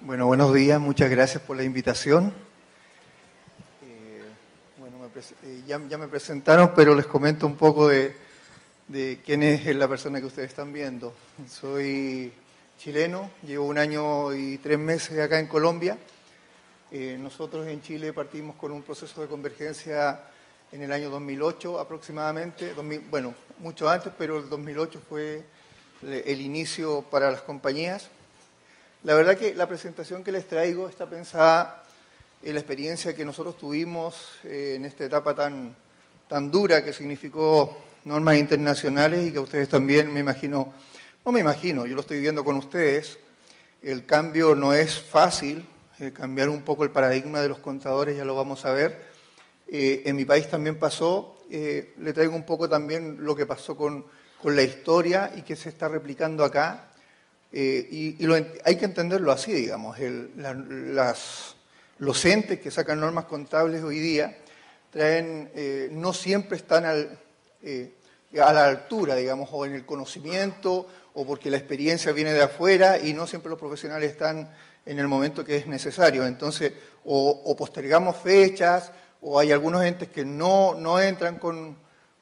Bueno, buenos días, muchas gracias por la invitación. Ya me presentaron, pero les comento un poco de quién es la persona que ustedes están viendo. Soy chileno, llevo 1 año y 3 meses acá en Colombia. Nosotros en Chile partimos con un proceso de convergencia en el año 2008 aproximadamente, bueno, mucho antes, pero el 2008 fue el inicio para las compañías. La verdad que la presentación que les traigo está pensada en la experiencia que nosotros tuvimos en esta etapa tan dura que significó normas internacionales y que ustedes también, yo lo estoy viviendo con ustedes. El cambio no es fácil, cambiar un poco el paradigma de los contadores, ya lo vamos a ver. En mi país también pasó, le traigo un poco también lo que pasó con la historia y que se está replicando acá. Hay que entenderlo así, digamos. Los entes que sacan normas contables hoy día no siempre están a la altura, digamos, o en el conocimiento, o porque la experiencia viene de afuera y no siempre los profesionales están en el momento que es necesario. Entonces, o postergamos fechas, o hay algunos entes que no entran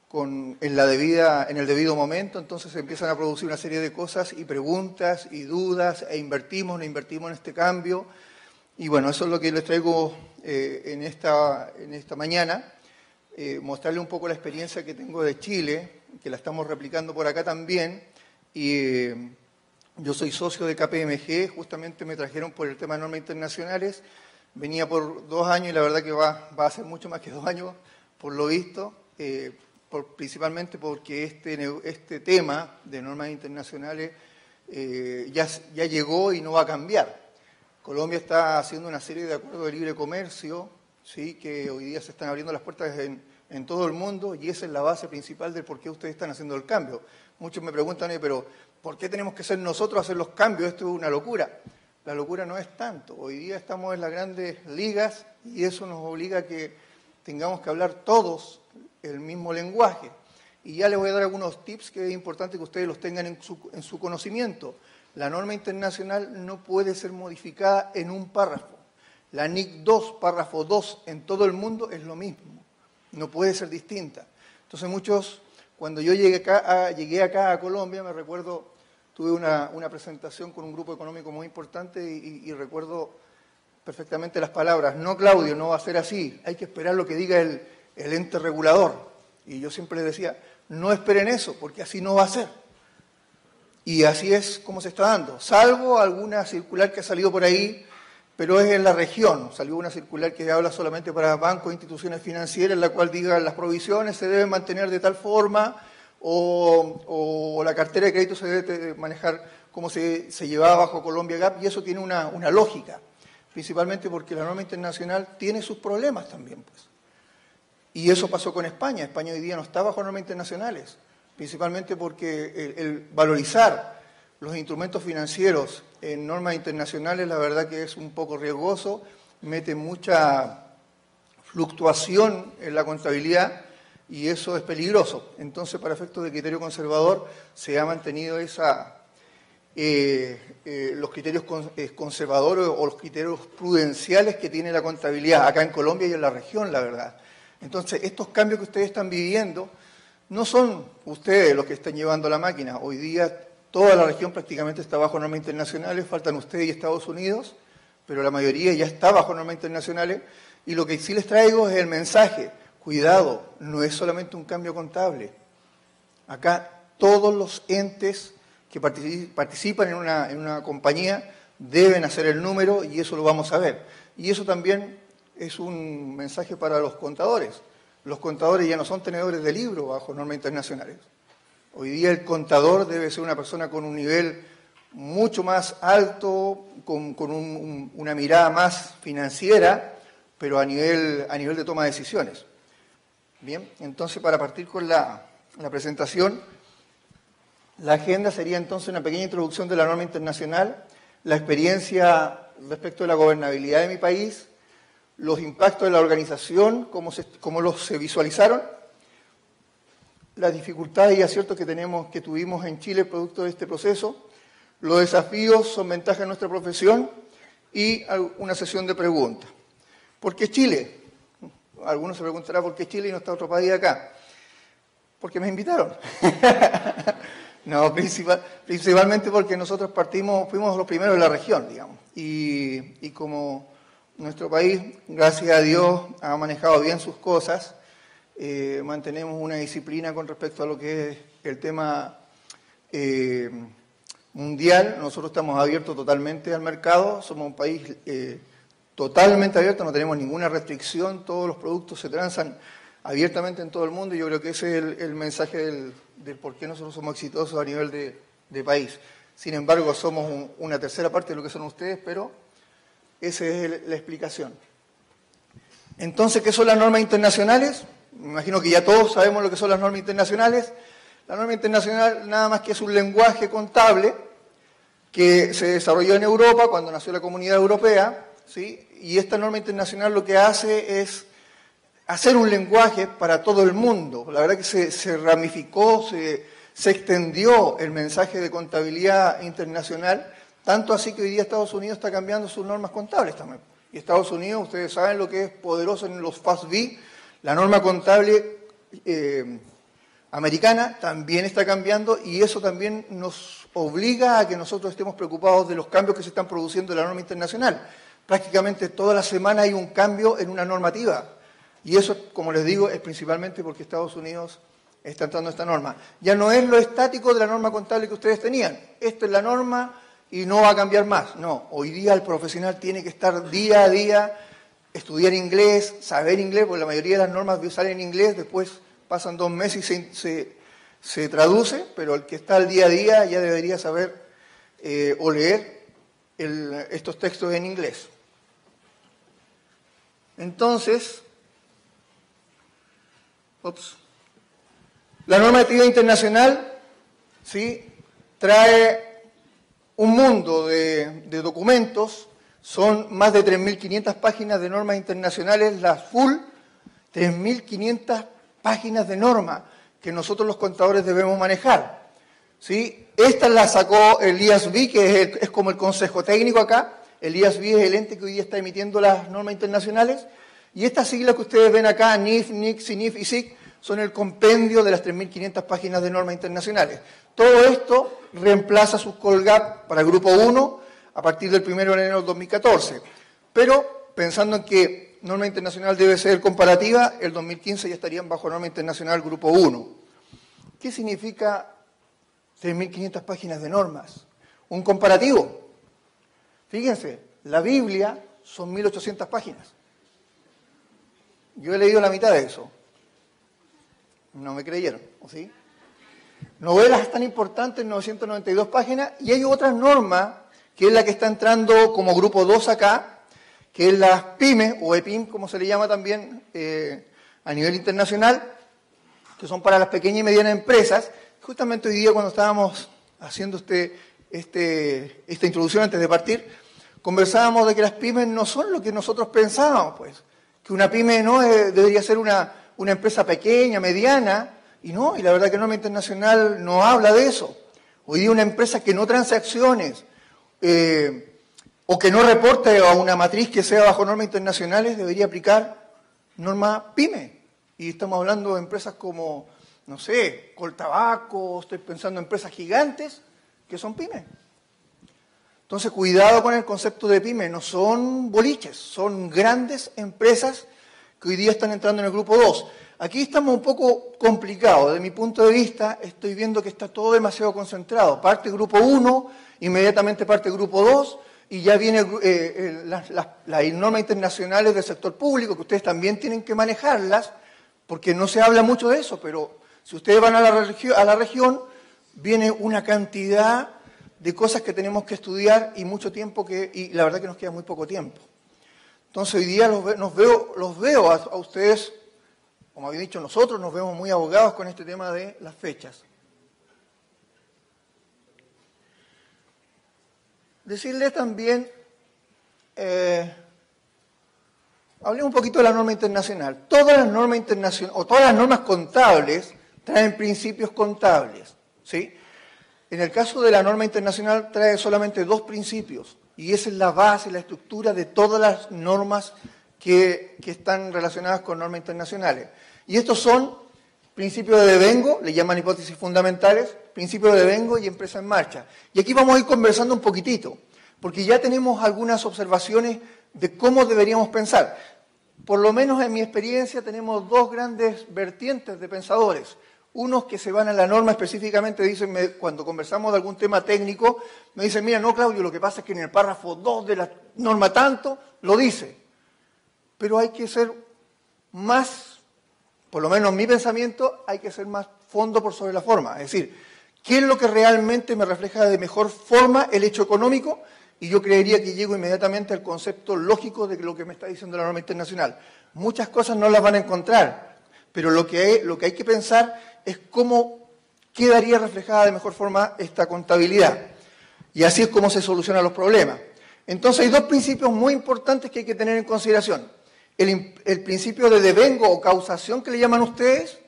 en el debido momento, entonces se empiezan a producir una serie de cosas y preguntas y dudas, no invertimos en este cambio. Y bueno, eso es lo que les traigo en esta mañana, mostrarle un poco la experiencia que tengo de Chile, que la estamos replicando por acá también. Y yo soy socio de KPMG, justamente me trajeron por el tema de normas internacionales, venía por 2 años y la verdad que va a ser mucho más que 2 años, por lo visto. Principalmente porque este tema de normas internacionales ya llegó y no va a cambiar. Colombia está haciendo una serie de acuerdos de libre comercio, ¿sí?, que hoy día se están abriendo las puertas en todo el mundo, y esa es la base principal de por qué ustedes están haciendo el cambio. Muchos me preguntan, pero ¿por qué tenemos que ser nosotros a hacer los cambios? Esto es una locura. La locura no es tanto. Hoy día estamos en las grandes ligas y eso nos obliga a que tengamos que hablar todos el mismo lenguaje. Y ya les voy a dar algunos tips que es importante que ustedes los tengan en su conocimiento. La norma internacional no puede ser modificada en un párrafo. La NIC 2, párrafo 2, en todo el mundo es lo mismo. No puede ser distinta. Entonces cuando yo llegué acá a Colombia, me recuerdo, tuve una presentación con un grupo económico muy importante y recuerdo perfectamente las palabras: no, Claudio, no va a ser así, hay que esperar lo que diga el ente regulador. Y yo siempre les decía, no esperen eso, porque así no va a ser. Y así es como se está dando, salvo alguna circular que ha salido por ahí, pero es en la región. Salió una circular que habla solamente para bancos e instituciones financieras, en la cual diga las provisiones se deben mantener de tal forma, o la cartera de crédito se debe manejar como se llevaba bajo Colombia GAAP, y eso tiene una lógica, principalmente porque la norma internacional tiene sus problemas también, pues. Y eso pasó con España. España hoy día no está bajo normas internacionales, principalmente porque el valorizar los instrumentos financieros en normas internacionales, la verdad que es un poco riesgoso, mete mucha fluctuación en la contabilidad y eso es peligroso. Entonces, para efectos de criterio conservador, se ha mantenido los criterios conservadores o los criterios prudenciales que tiene la contabilidad acá en Colombia y en la región, la verdad. Entonces, estos cambios que ustedes están viviendo no son ustedes los que están llevando la máquina. Hoy día toda la región prácticamente está bajo normas internacionales, faltan ustedes y Estados Unidos, pero la mayoría ya está bajo normas internacionales. Y lo que sí les traigo es el mensaje: cuidado, no es solamente un cambio contable. Acá todos los entes que participan en una compañía deben hacer el número, y eso lo vamos a ver. Y eso también es un mensaje para los contadores. Los contadores ya no son tenedores de libro bajo normas internacionales. Hoy día el contador debe ser una persona con un nivel mucho más alto, con una mirada más financiera, pero a nivel de toma de decisiones. Bien, entonces, para partir con la presentación, la agenda sería entonces una pequeña introducción de la norma internacional, la experiencia respecto de la gobernabilidad de mi país, los impactos de la organización, cómo se visualizaron, las dificultades y aciertos que tuvimos en Chile producto de este proceso, los desafíos son ventajas de nuestra profesión y una sesión de preguntas. ¿Por qué Chile? Algunos se preguntarán por qué Chile y no está otro país acá. Porque me invitaron. No, principalmente porque nosotros fuimos los primeros de la región, digamos. Y como nuestro país, gracias a Dios, ha manejado bien sus cosas, mantenemos una disciplina con respecto a lo que es el tema mundial. Nosotros estamos abiertos totalmente al mercado, somos un país totalmente abierto, no tenemos ninguna restricción, todos los productos se transan abiertamente en todo el mundo, y yo creo que ese es el mensaje del por qué nosotros somos exitosos a nivel de país. Sin embargo, somos una tercera parte de lo que son ustedes, pero esa es la explicación. Entonces, ¿qué son las normas internacionales? Me imagino que ya todos sabemos lo que son las normas internacionales. La norma internacional nada más que es un lenguaje contable que se desarrolló en Europa cuando nació la Comunidad Europea, ¿sí? Y esta norma internacional lo que hace es hacer un lenguaje para todo el mundo. La verdad que se ramificó, se extendió el mensaje de contabilidad internacional, tanto así que hoy día Estados Unidos está cambiando sus normas contables también. Y Estados Unidos, ustedes saben lo que es poderoso en los FASB, la norma contable americana también está cambiando, y eso también nos obliga a que nosotros estemos preocupados de los cambios que se están produciendo en la norma internacional. Prácticamente toda la semana hay un cambio en una normativa. Y eso, como les digo, es principalmente porque Estados Unidos está entrando esta norma. Ya no es lo estático de la norma contable que ustedes tenían. Esta es la norma y no va a cambiar más. No, hoy día el profesional tiene que estar día a día, estudiar inglés, saber inglés, porque la mayoría de las normas salen en inglés, después pasan 2 meses y se traduce, pero el que está al día a día ya debería saber o leer estos textos en inglés. Entonces, la normativa internacional, ¿sí?, trae un mundo de documentos, son más de 3.500 páginas de normas internacionales, las full, 3.500 páginas de norma que nosotros los contadores debemos manejar, ¿sí? Esta la sacó el IASB, que es como el consejo técnico acá. El IASB es el ente que hoy día está emitiendo las normas internacionales, y estas siglas que ustedes ven acá, NIF, NIC, CINIF y SIC, son el compendio de las 3.500 páginas de normas internacionales. Todo esto reemplaza sus Colgap para Grupo 1 a partir del 1 de enero del 2014. Pero, pensando en que norma internacional debe ser comparativa, el 2015 ya estarían bajo norma internacional Grupo 1. ¿Qué significa 3.500 páginas de normas? Un comparativo. Fíjense, la Biblia son 1.800 páginas. Yo he leído la mitad de eso. No me creyeron, ¿o sí? Novelas tan importantes, 992 páginas, y hay otra norma, que es la que está entrando como Grupo 2 acá, que es las pymes, o EPIM, como se le llama también a nivel internacional, que son para las pequeñas y medianas empresas. Justamente hoy día, cuando estábamos haciendo esta introducción antes de partir, conversábamos de que las pymes no son lo que nosotros pensábamos, pues. Que una pyme no debería ser una empresa pequeña, mediana, y la verdad que la norma internacional no habla de eso. Hoy día una empresa que no transacciones o que no reporte a una matriz que sea bajo normas internacionales debería aplicar norma PYME. Y estamos hablando de empresas como, no sé, Coltabaco, estoy pensando en empresas gigantes que son PYME. Entonces, cuidado con el concepto de PYME, no son boliches, son grandes empresas que hoy día están entrando en el Grupo 2. Aquí estamos un poco complicados, desde mi punto de vista estoy viendo que está todo demasiado concentrado. Parte Grupo 1, inmediatamente parte Grupo 2, y ya vienen las normas internacionales del sector público, que ustedes también tienen que manejarlas, porque no se habla mucho de eso, pero si ustedes van a la región, viene una cantidad de cosas que tenemos que estudiar y mucho tiempo y la verdad que nos queda muy poco tiempo. Entonces hoy día los veo a ustedes, como había dicho, nosotros nos vemos muy abogados con este tema de las fechas. Decirles también, hablé un poquito de la norma internacional. Todas las normas internacionales, o todas las normas contables, traen principios contables, ¿sí? En el caso de la norma internacional trae solamente 2 principios. y esa es la base, la estructura de todas las normas que están relacionadas con normas internacionales. Y estos son principios de devengo, le llaman hipótesis fundamentales, principios de devengo y empresa en marcha. Y aquí vamos a ir conversando un poquitito, porque ya tenemos algunas observaciones de cómo deberíamos pensar. Por lo menos en mi experiencia tenemos dos grandes vertientes de pensadores. Unos que se van a la norma específicamente, dicen, cuando conversamos de algún tema técnico, me dicen, mira, no, Claudio, lo que pasa es que en el párrafo 2 de la norma tanto, lo dice. Pero hay que ser más, por lo menos en mi pensamiento, hay que ser más fondo por sobre la forma. Es decir, ¿qué es lo que realmente me refleja de mejor forma el hecho económico? Y yo creería que llego inmediatamente al concepto lógico de lo que me está diciendo la norma internacional. Muchas cosas no las van a encontrar, pero lo que hay que pensar es cómo quedaría reflejada de mejor forma esta contabilidad. Y así es como se solucionan los problemas. Entonces hay dos principios muy importantes que hay que tener en consideración. El principio de devengo o causación que le llaman ustedes,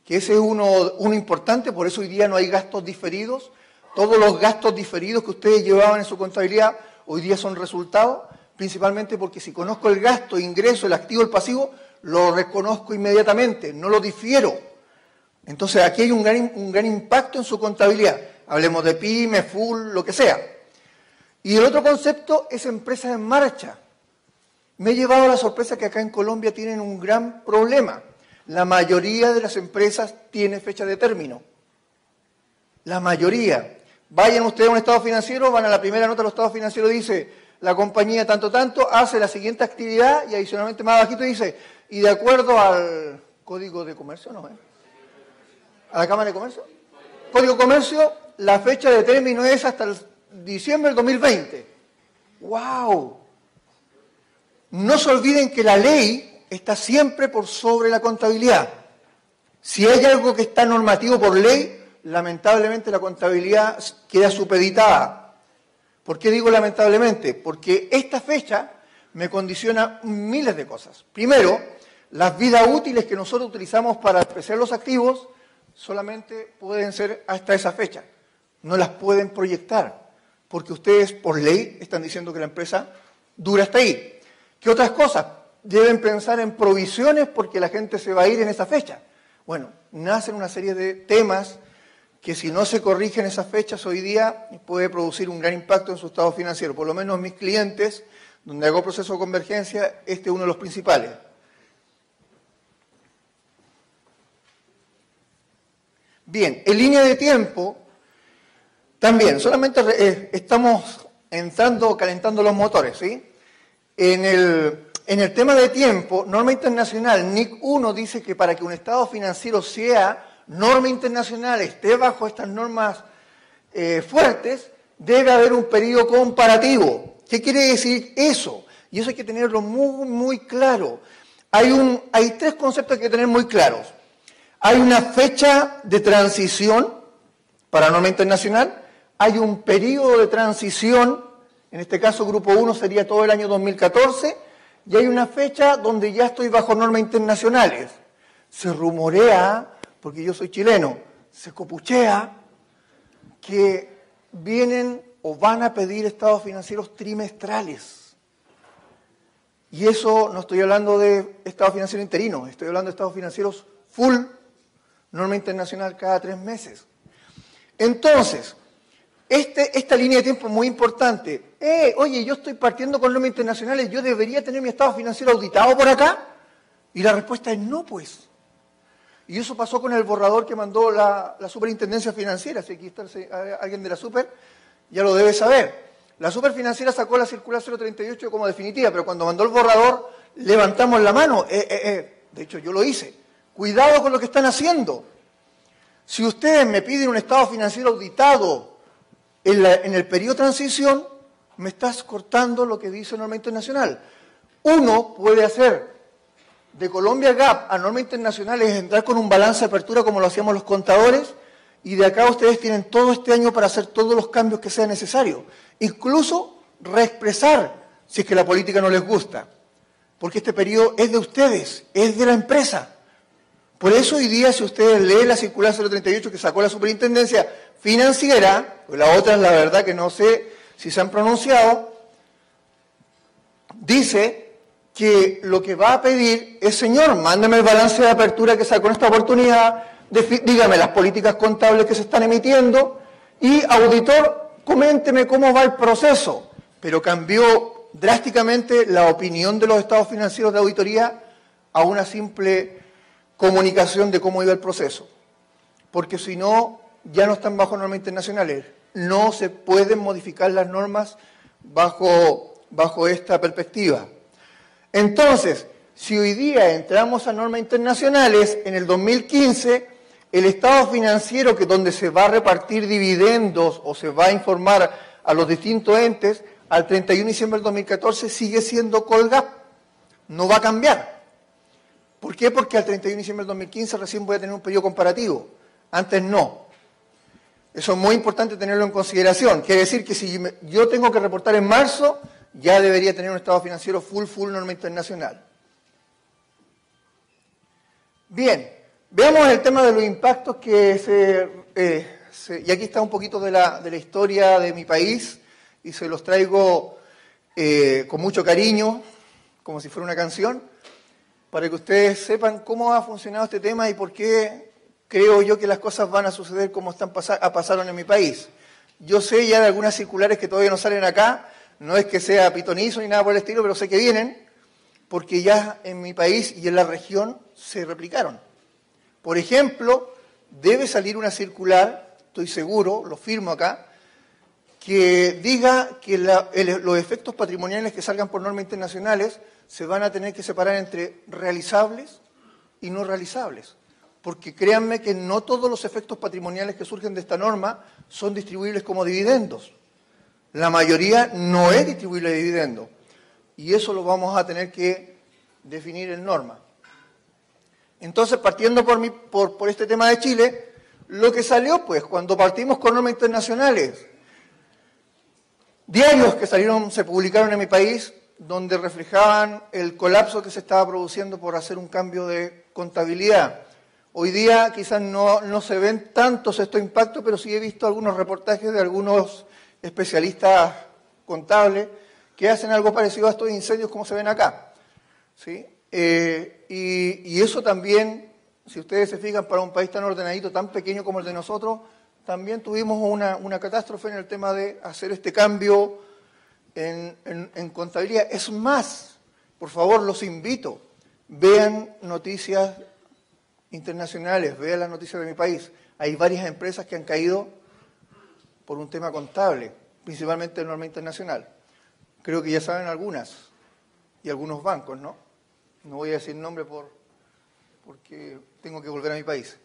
que ese es uno importante, por eso hoy día no hay gastos diferidos. Todos los gastos diferidos que ustedes llevaban en su contabilidad hoy día son resultados, principalmente porque si conozco el gasto, ingreso, el activo, el pasivo, lo reconozco inmediatamente, no lo difiero. Entonces aquí hay un gran impacto en su contabilidad. Hablemos de pyme, full, lo que sea. Y el otro concepto es empresas en marcha. Me he llevado a la sorpresa que acá en Colombia tienen un gran problema. La mayoría de las empresas tiene fecha de término. La mayoría. Vayan ustedes a un estado financiero, van a la primera nota del estado financiero, dice, la compañía tanto, hace la siguiente actividad y adicionalmente más abajito dice, y de acuerdo al Código de Comercio, ¿no? ¿A la Cámara de Comercio? Código de Comercio, la fecha de término es hasta el diciembre del 2020. ¡Wow! No se olviden que la ley está siempre por sobre la contabilidad. Si hay algo que está normativo por ley, lamentablemente la contabilidad queda supeditada. ¿Por qué digo lamentablemente? Porque esta fecha me condiciona miles de cosas. Primero, las vidas útiles que nosotros utilizamos para apreciar los activos solamente pueden ser hasta esa fecha. No las pueden proyectar, porque ustedes por ley están diciendo que la empresa dura hasta ahí. ¿Qué otras cosas? Deben pensar en provisiones porque la gente se va a ir en esa fecha. Bueno, nacen una serie de temas que si no se corrigen esas fechas hoy día puede producir un gran impacto en su estado financiero. Por lo menos mis clientes, donde hago proceso de convergencia, este es uno de los principales. Bien, en línea de tiempo, también, solamente estamos entrando, calentando los motores, ¿sí? En el tema de tiempo, norma internacional, NIC 1 dice que para que un estado financiero sea norma internacional, esté bajo estas normas fuertes, debe haber un periodo comparativo. ¿Qué quiere decir eso? Y eso hay que tenerlo muy, muy claro. Hay tres conceptos que hay que tener muy claros. Hay una fecha de transición para norma internacional, hay un periodo de transición, en este caso Grupo 1 sería todo el año 2014, y hay una fecha donde ya estoy bajo normas internacionales. Se rumorea, porque yo soy chileno, se copuchea que vienen o van a pedir estados financieros trimestrales. Y eso no estoy hablando de estado financiero interino, estoy hablando de estados financieros full, norma internacional cada 3 meses. Entonces, esta línea de tiempo es muy importante. Oye, yo estoy partiendo con normas internacionales, ¿yo debería tener mi estado financiero auditado por acá? Y la respuesta es no, pues. Y eso pasó con el borrador que mandó la Superintendencia Financiera. Si aquí está alguien de la Super, ya lo debe saber. La Superfinanciera sacó la circular 038 como definitiva, pero cuando mandó el borrador, levantamos la mano. De hecho, yo lo hice. Cuidado con lo que están haciendo. Si ustedes me piden un estado financiero auditado en el periodo de transición, me estás cortando lo que dice norma internacional. Uno puede hacer de Colombia GAAP a norma internacional es entrar con un balance de apertura como lo hacíamos los contadores, y de acá ustedes tienen todo este año para hacer todos los cambios que sean necesarios. Incluso reexpresar si es que la política no les gusta. Porque este periodo es de ustedes, es de la empresa. Por eso hoy día, si ustedes leen la circular 038 que sacó la Superintendencia Financiera, pues la otra es la verdad que no sé si se han pronunciado, dice que lo que va a pedir es, señor, mándeme el balance de apertura que sacó en esta oportunidad, dígame las políticas contables que se están emitiendo y, auditor, coménteme cómo va el proceso. Pero cambió drásticamente la opinión de los estados financieros de auditoría a una simple comunicación de cómo iba el proceso. Porque si no, ya no están bajo normas internacionales. No se pueden modificar las normas bajo esta perspectiva. Entonces, si hoy día entramos a normas internacionales, en el 2015, el estado financiero donde se va a repartir dividendos o se va a informar a los distintos entes, al 31 de diciembre del 2014 sigue siendo Colgap, no va a cambiar. ¿Por qué? Porque al 31 de diciembre del 2015 recién voy a tener un periodo comparativo, antes no. Eso es muy importante tenerlo en consideración. Quiere decir que si yo tengo que reportar en marzo, ya debería tener un estado financiero full norma internacional. Bien, veamos el tema de los impactos y aquí está un poquito de la historia de mi país, y se los traigo con mucho cariño, como si fuera una canción, para que ustedes sepan cómo ha funcionado este tema y por qué creo yo que las cosas van a suceder como pasaron en mi país. Yo sé ya de algunas circulares que todavía no salen acá, no es que sea pitonizo ni nada por el estilo, pero sé que vienen, porque ya en mi país y en la región se replicaron. Por ejemplo, debe salir una circular, estoy seguro, lo firmo acá, que diga que los efectos patrimoniales que salgan por normas internacionales se van a tener que separar entre realizables y no realizables. Porque créanme que no todos los efectos patrimoniales que surgen de esta norma son distribuibles como dividendos. La mayoría no es distribuible de dividendo. Y eso lo vamos a tener que definir en norma. Entonces, partiendo por este tema de Chile, lo que salió, pues, cuando partimos con normas internacionales, diarios que se publicaron en mi país, donde reflejaban el colapso que se estaba produciendo por hacer un cambio de contabilidad. Hoy día quizás no se ven tantos estos impactos, pero sí he visto algunos reportajes de algunos especialistas contables que hacen algo parecido a estos incendios como se ven acá, ¿sí? Y eso también, si ustedes se fijan, para un país tan ordenadito, tan pequeño como el de nosotros, también tuvimos una catástrofe en el tema de hacer este cambio en contabilidad. Es más, por favor, los invito, vean noticias internacionales, vean las noticias de mi país. Hay varias empresas que han caído por un tema contable, principalmente de norma internacional. Creo que ya saben algunas, y algunos bancos, ¿no? No voy a decir nombre porque tengo que volver a mi país.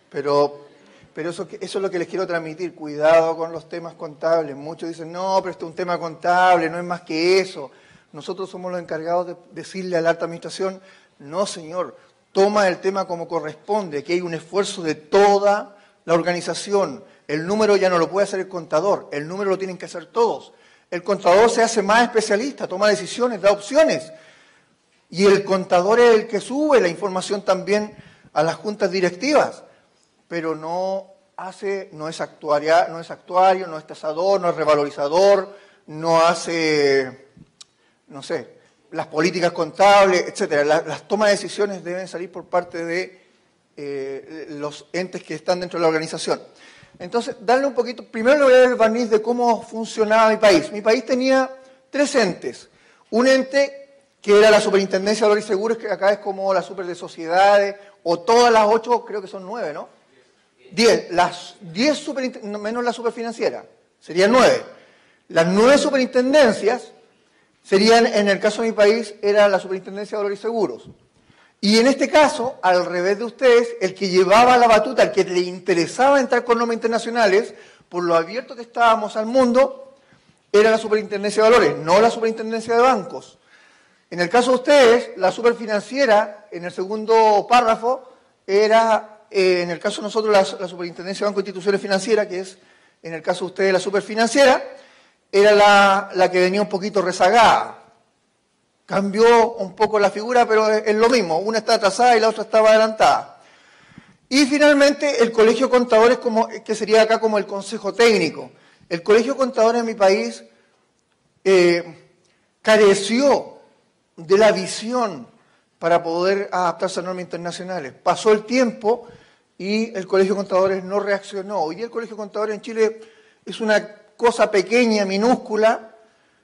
Pero eso es lo que les quiero transmitir. Cuidado con los temas contables. Muchos dicen, no, pero esto es un tema contable, no es más que eso. Nosotros somos los encargados de decirle a la alta administración, no, señor, toma el tema como corresponde, que hay un esfuerzo de toda la organización. El número ya no lo puede hacer el contador, el número lo tienen que hacer todos. El contador se hace más especialista, toma decisiones, da opciones. Y el contador es el que sube la información también a las juntas directivas. Pero no es actuario, no es tasador, no es revalorizador, no hace, no sé, las políticas contables, etcétera. Las tomas de decisiones deben salir por parte de los entes que están dentro de la organización. Entonces, darle un poquito, primero le voy a dar el barniz de cómo funcionaba mi país. Mi país tenía 3 entes. Un ente que era la Superintendencia de Valores y Seguros, que acá es como la super de sociedades, o todas las 8, creo que son 9, ¿no? 10, las 10 menos la superfinanciera, serían 9. Las 9 superintendencias serían, en el caso de mi país, era la Superintendencia de Valores y Seguros. Y en este caso, al revés de ustedes, el que llevaba la batuta, el que le interesaba entrar con normas internacionales, por lo abierto que estábamos al mundo, era la Superintendencia de Valores, no la Superintendencia de Bancos. En el caso de ustedes, la superfinanciera, en el segundo párrafo, era, en el caso de nosotros, la Superintendencia de Banco e Instituciones Financieras, que es, en el caso de ustedes, la superfinanciera, era la que venía un poquito rezagada. Cambió un poco la figura, pero es lo mismo. Una está atrasada y la otra estaba adelantada. Y finalmente, el Colegio de Contadores, que sería acá como el Consejo Técnico. El Colegio de Contadores en mi país careció de la visión para poder adaptarse a normas internacionales. Pasó el tiempo y el Colegio de Contadores no reaccionó. Hoy día el Colegio de Contadores en Chile es una cosa pequeña, minúscula,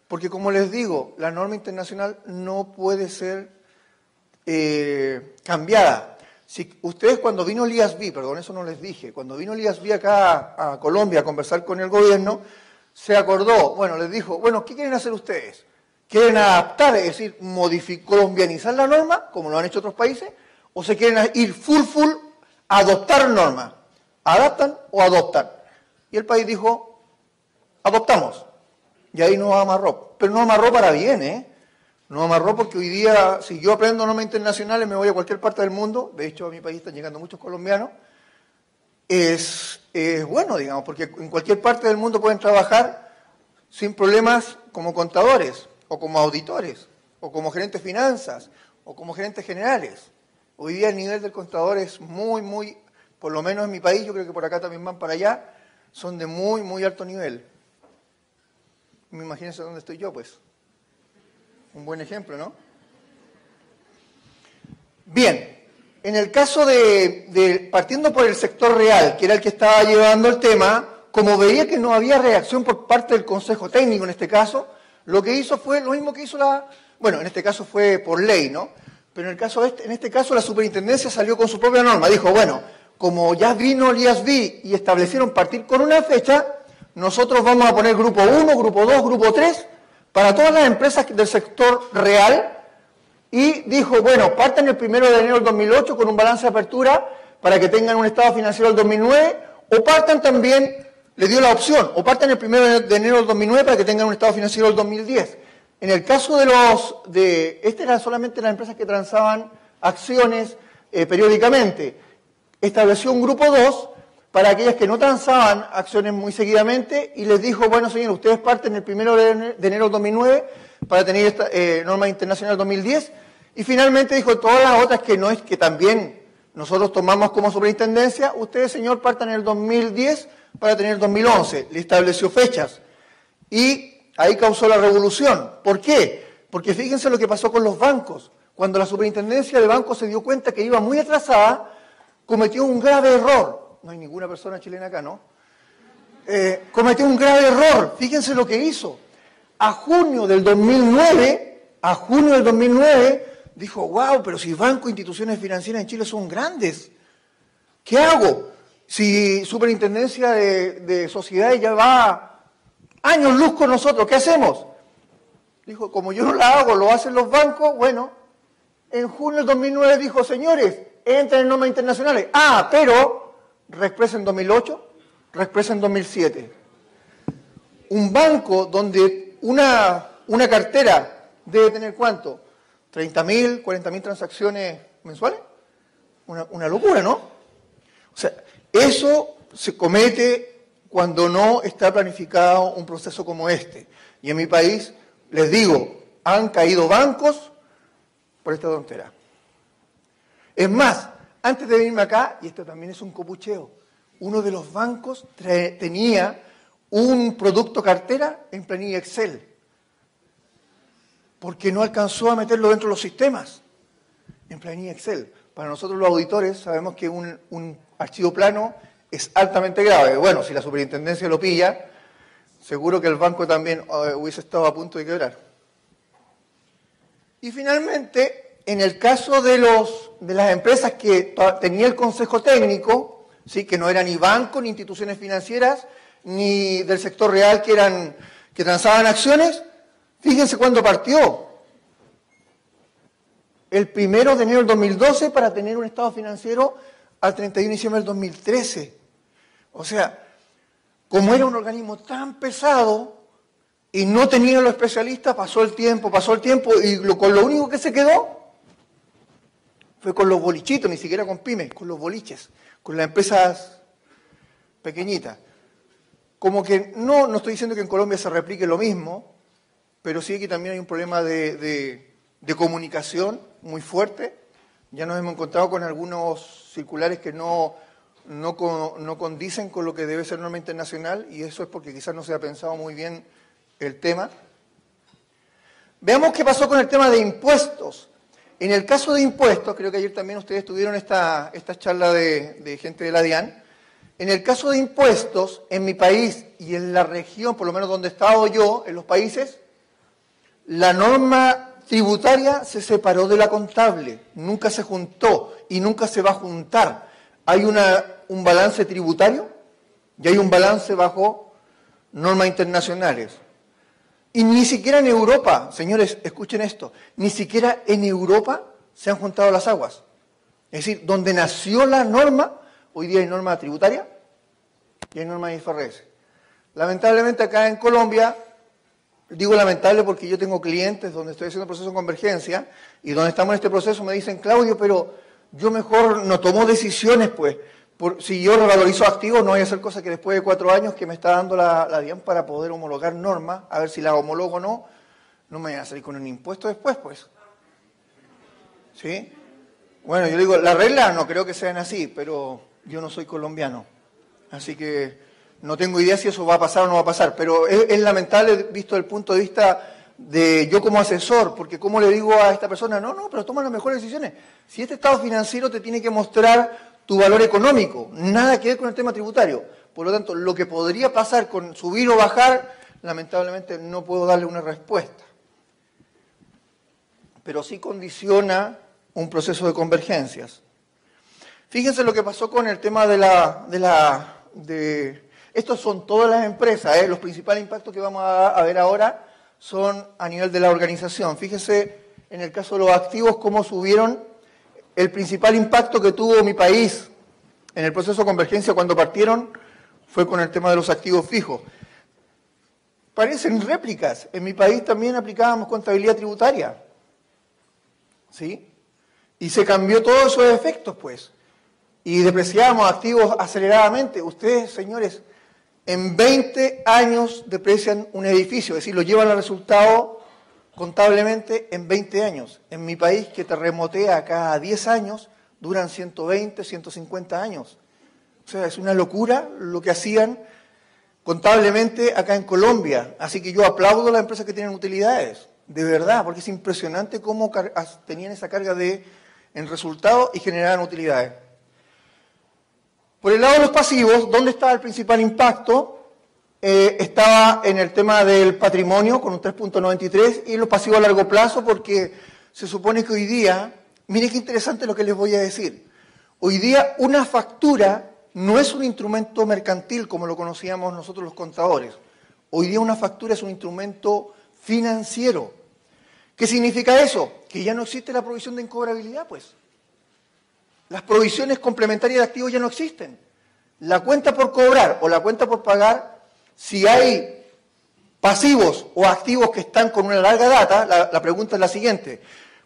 porque como les digo, la norma internacional no puede ser cambiada. Si ustedes cuando vino el IASB, perdón, eso no les dije, cuando vino el IASB acá a Colombia a conversar con el gobierno, se acordó, bueno, les dijo, bueno, ¿qué quieren hacer ustedes? ¿Quieren adaptar, es decir, colombianizar la norma, como lo han hecho otros países, o se quieren ir full, adoptar norma? ¿Adaptan o adoptan? Y el país dijo, adoptamos. Y ahí nos amarró. Pero nos amarró para bien, ¿eh? Nos amarró porque hoy día, si yo aprendo normas internacionales, me voy a cualquier parte del mundo, de hecho a mi país están llegando muchos colombianos, es bueno, digamos, porque en cualquier parte del mundo pueden trabajar sin problemas como contadores, o como auditores, o como gerentes de finanzas, o como gerentes generales. Hoy día el nivel del contador es muy, por lo menos en mi país, yo creo que por acá también van para allá, son de muy alto nivel. Imagínense dónde estoy yo, pues. Un buen ejemplo, ¿no? Bien, en el caso partiendo por el sector real, que era el que estaba llevando el tema, como veía que no había reacción por parte del Consejo Técnico en este caso, lo que hizo fue lo mismo que hizo bueno, en este caso fue por ley, ¿no? Pero en este caso la superintendencia salió con su propia norma. Dijo, bueno, como ya vino el IASB y establecieron partir con una fecha, nosotros vamos a poner grupo 1, grupo 2, grupo 3, para todas las empresas del sector real, y dijo, bueno, partan el 1 de enero del 2008 con un balance de apertura para que tengan un estado financiero del 2009, o partan también, le dio la opción, o partan el 1 de enero del 2009 para que tengan un estado financiero del 2010. En el caso este eran solamente las empresas que transaban acciones periódicamente. Estableció un grupo 2 para aquellas que no transaban acciones muy seguidamente y les dijo, bueno, señor, ustedes parten el 1 de enero del 2009 para tener esta norma internacional 2010 y finalmente dijo, todas las otras que también nosotros tomamos como superintendencia, ustedes, señor, partan en el 2010 para tener el 2011. Le estableció fechas y ahí causó la revolución. ¿Por qué? Porque fíjense lo que pasó con los bancos. Cuando la superintendencia de bancos se dio cuenta que iba muy atrasada, cometió un grave error. No hay ninguna persona chilena acá, ¿no? Cometió un grave error. Fíjense lo que hizo. A junio del 2009, dijo, wow, pero si bancos e instituciones financieras en Chile son grandes, ¿qué hago? Si superintendencia de sociedades ya va años luz con nosotros, ¿qué hacemos? Dijo, como yo no la hago, lo hacen los bancos, bueno, en junio del 2009 dijo, señores, entran en normas internacionales. Ah, pero Respresa en 2008, Respresa en 2007. Un banco donde una cartera debe tener ¿cuánto? 30.000, 40.000 transacciones mensuales. Una locura, ¿no? O sea, eso se comete cuando no está planificado un proceso como este. Y en mi país, les digo, han caído bancos por esta tontera. Es más, antes de venirme acá, y esto también es un copucheo, uno de los bancos tenía un producto cartera en planilla Excel, porque no alcanzó a meterlo dentro de los sistemas, en planilla Excel. Para nosotros los auditores sabemos que un archivo plano es altamente grave. Bueno, si la superintendencia lo pilla, seguro que el banco también hubiese estado a punto de quebrar. Y finalmente, en el caso de las empresas que tenía el Consejo Técnico, ¿sí?, que no eran ni bancos, ni instituciones financieras, ni del sector real que transaban acciones, fíjense cuándo partió. El 1 de enero del 2012 para tener un estado financiero al 31 de diciembre del 2013. O sea, como era un organismo tan pesado y no tenía los especialistas, pasó el tiempo y con lo único que se quedó fue con los bolichitos, ni siquiera con pymes, con los boliches, con las empresas pequeñitas. Como que no estoy diciendo que en Colombia se replique lo mismo, pero sí que también hay un problema de comunicación muy fuerte. Ya nos hemos encontrado con algunos circulares que no condicen con lo que debe ser norma internacional, y eso es porque quizás no se ha pensado muy bien el tema. Veamos qué pasó con el tema de impuestos. En el caso de impuestos, creo que ayer también ustedes tuvieron esta charla de gente de la DIAN. En el caso de impuestos, en mi país y en la región, por lo menos donde he estado yo, en los países, la norma tributaria se separó de la contable, nunca se juntó y nunca se va a juntar. Hay un balance tributario y hay un balance bajo normas internacionales. Y ni siquiera en Europa, señores, escuchen esto, ni siquiera en Europa se han juntado las aguas. Es decir, donde nació la norma, hoy día hay norma tributaria y hay norma de IFRS. Lamentablemente acá en Colombia, digo lamentable porque yo tengo clientes donde estoy haciendo proceso de convergencia y donde estamos en este proceso me dicen, Claudio, pero yo mejor no tomo decisiones, pues. Si yo revalorizo activos, no voy a hacer cosas que después de 4 años que me está dando la DIAN para poder homologar normas, a ver si la homologo o no, no me voy a salir con un impuesto después, pues. ¿Sí? Bueno, yo digo, las reglas no creo que sean así, pero yo no soy colombiano, así que no tengo idea si eso va a pasar o no va a pasar, pero es lamentable visto el punto de vista de yo como asesor, porque ¿cómo le digo a esta persona? No, pero toma las mejores decisiones. Si este estado financiero te tiene que mostrar tu valor económico, nada que ver con el tema tributario. Por lo tanto, lo que podría pasar con subir o bajar, lamentablemente no puedo darle una respuesta. Pero sí condiciona un proceso de convergencias. Fíjense lo que pasó con el tema estos son todas las empresas, los principales impactos que vamos a ver ahora son a nivel de la organización. Fíjense en el caso de los activos cómo subieron. El principal impacto que tuvo mi país en el proceso de convergencia cuando partieron fue con el tema de los activos fijos. Parecen réplicas. En mi país también aplicábamos contabilidad tributaria. ¿Sí? Y se cambió todos esos efectos, pues. Y depreciábamos activos aceleradamente. Ustedes, señores, en 20 años deprecian un edificio, es decir, lo llevan al resultado contablemente en 20 años. En mi país, que terremotea cada 10 años, duran 120, 150 años. O sea, es una locura lo que hacían contablemente acá en Colombia. Así que yo aplaudo a las empresas que tienen utilidades, de verdad, porque es impresionante cómo tenían esa carga en resultados y generaban utilidades. Por el lado de los pasivos, ¿dónde estaba el principal impacto? Estaba en el tema del patrimonio con un 3.93 y los pasivos a largo plazo porque se supone que hoy día, miren qué interesante lo que les voy a decir, hoy día una factura no es un instrumento mercantil como lo conocíamos nosotros los contadores, hoy día una factura es un instrumento financiero. ¿Qué significa eso? Que ya no existe la provisión de incobrabilidad, pues. Las provisiones complementarias de activos ya no existen. La cuenta por cobrar o la cuenta por pagar, si hay pasivos o activos que están con una larga data, la pregunta es la siguiente.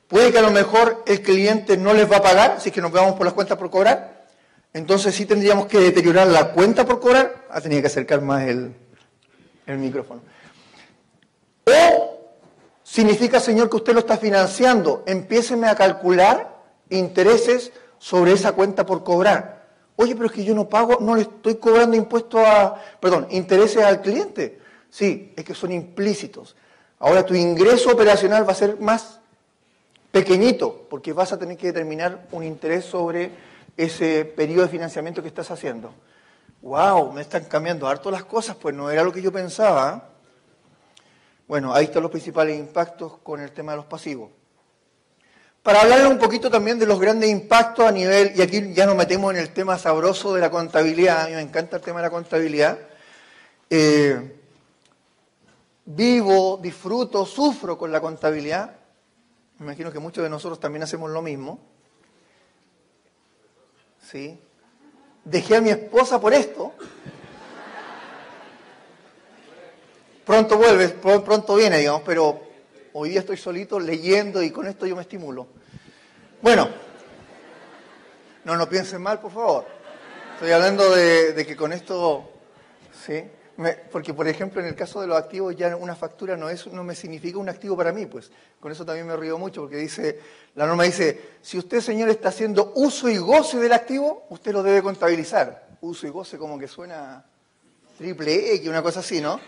¿Puede que a lo mejor el cliente no les va a pagar si es que nos vamos por las cuentas por cobrar? Entonces sí tendríamos que deteriorar la cuenta por cobrar. Tenía que acercar más el micrófono. O significa, señor, que usted lo está financiando. Empiéceme a calcular intereses sobre esa cuenta por cobrar. Oye, pero es que yo no pago, no le estoy cobrando intereses al cliente. Sí, es que son implícitos. Ahora tu ingreso operacional va a ser más pequeñito, porque vas a tener que determinar un interés sobre ese periodo de financiamiento que estás haciendo. ¡Wow! Me están cambiando harto las cosas, pues no era lo que yo pensaba. Bueno, ahí están los principales impactos con el tema de los pasivos. Para hablarle un poquito también de los grandes impactos a nivel, y aquí ya nos metemos en el tema sabroso de la contabilidad, a mí me encanta el tema de la contabilidad. Vivo, disfruto, sufro con la contabilidad. Me imagino que muchos de nosotros también hacemos lo mismo. ¿Sí? Dejé a mi esposa por esto. Pronto vuelve, pronto viene, digamos, pero hoy día estoy solito leyendo y con esto yo me estimulo. Bueno, no piensen mal, por favor. Estoy hablando de que con esto, ¿sí? Porque, por ejemplo, en el caso de los activos, ya una factura no me significa un activo para mí, pues. Con eso también me río mucho, porque la norma dice, si usted, señor, está haciendo uso y goce del activo, usted lo debe contabilizar. Uso y goce como que suena triple X, una cosa así, ¿no?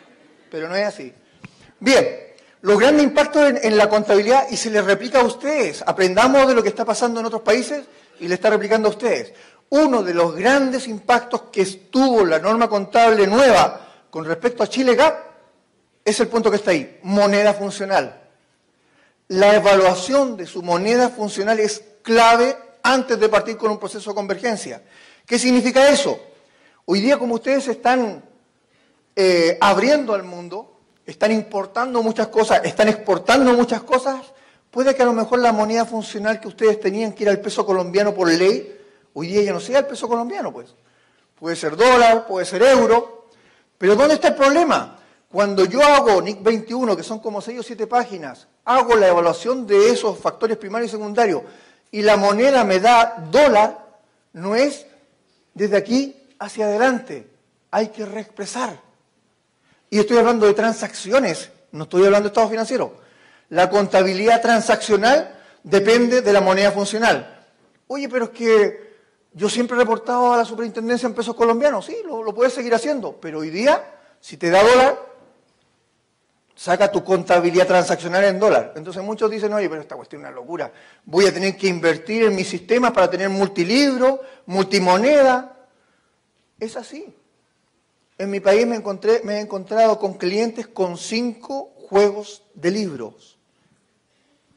Pero no es así. Bien, los grandes impactos en la contabilidad y se les replica a ustedes. Aprendamos de lo que está pasando en otros países y le está replicando a ustedes. Uno de los grandes impactos que tuvo la norma contable nueva con respecto a Chile GAAP es el punto que está ahí, moneda funcional. La evaluación de su moneda funcional es clave antes de partir con un proceso de convergencia. ¿Qué significa eso? Hoy día, como ustedes están abriendo al mundo, están importando muchas cosas, están exportando muchas cosas, puede que a lo mejor la moneda funcional que ustedes tenían, que era el peso colombiano por ley, hoy día ya no sea el peso colombiano, pues. Puede ser dólar, puede ser euro, pero ¿dónde está el problema? Cuando yo hago NIC 21, que son como 6 o 7 páginas, hago la evaluación de esos factores primarios y secundarios, y la moneda me da dólar, no es desde aquí hacia adelante, hay que reexpresar. Y estoy hablando de transacciones, no estoy hablando de estado financiero. La contabilidad transaccional depende de la moneda funcional. Oye, pero es que yo siempre he reportado a la superintendencia en pesos colombianos. Sí, lo puedes seguir haciendo, pero hoy día, si te da dólar, saca tu contabilidad transaccional en dólar. Entonces muchos dicen, oye, pero esta cuestión es una locura. Voy a tener que invertir en mis sistemas para tener multilibro, multimoneda. Es así. En mi país me he encontrado con clientes con 5 juegos de libros.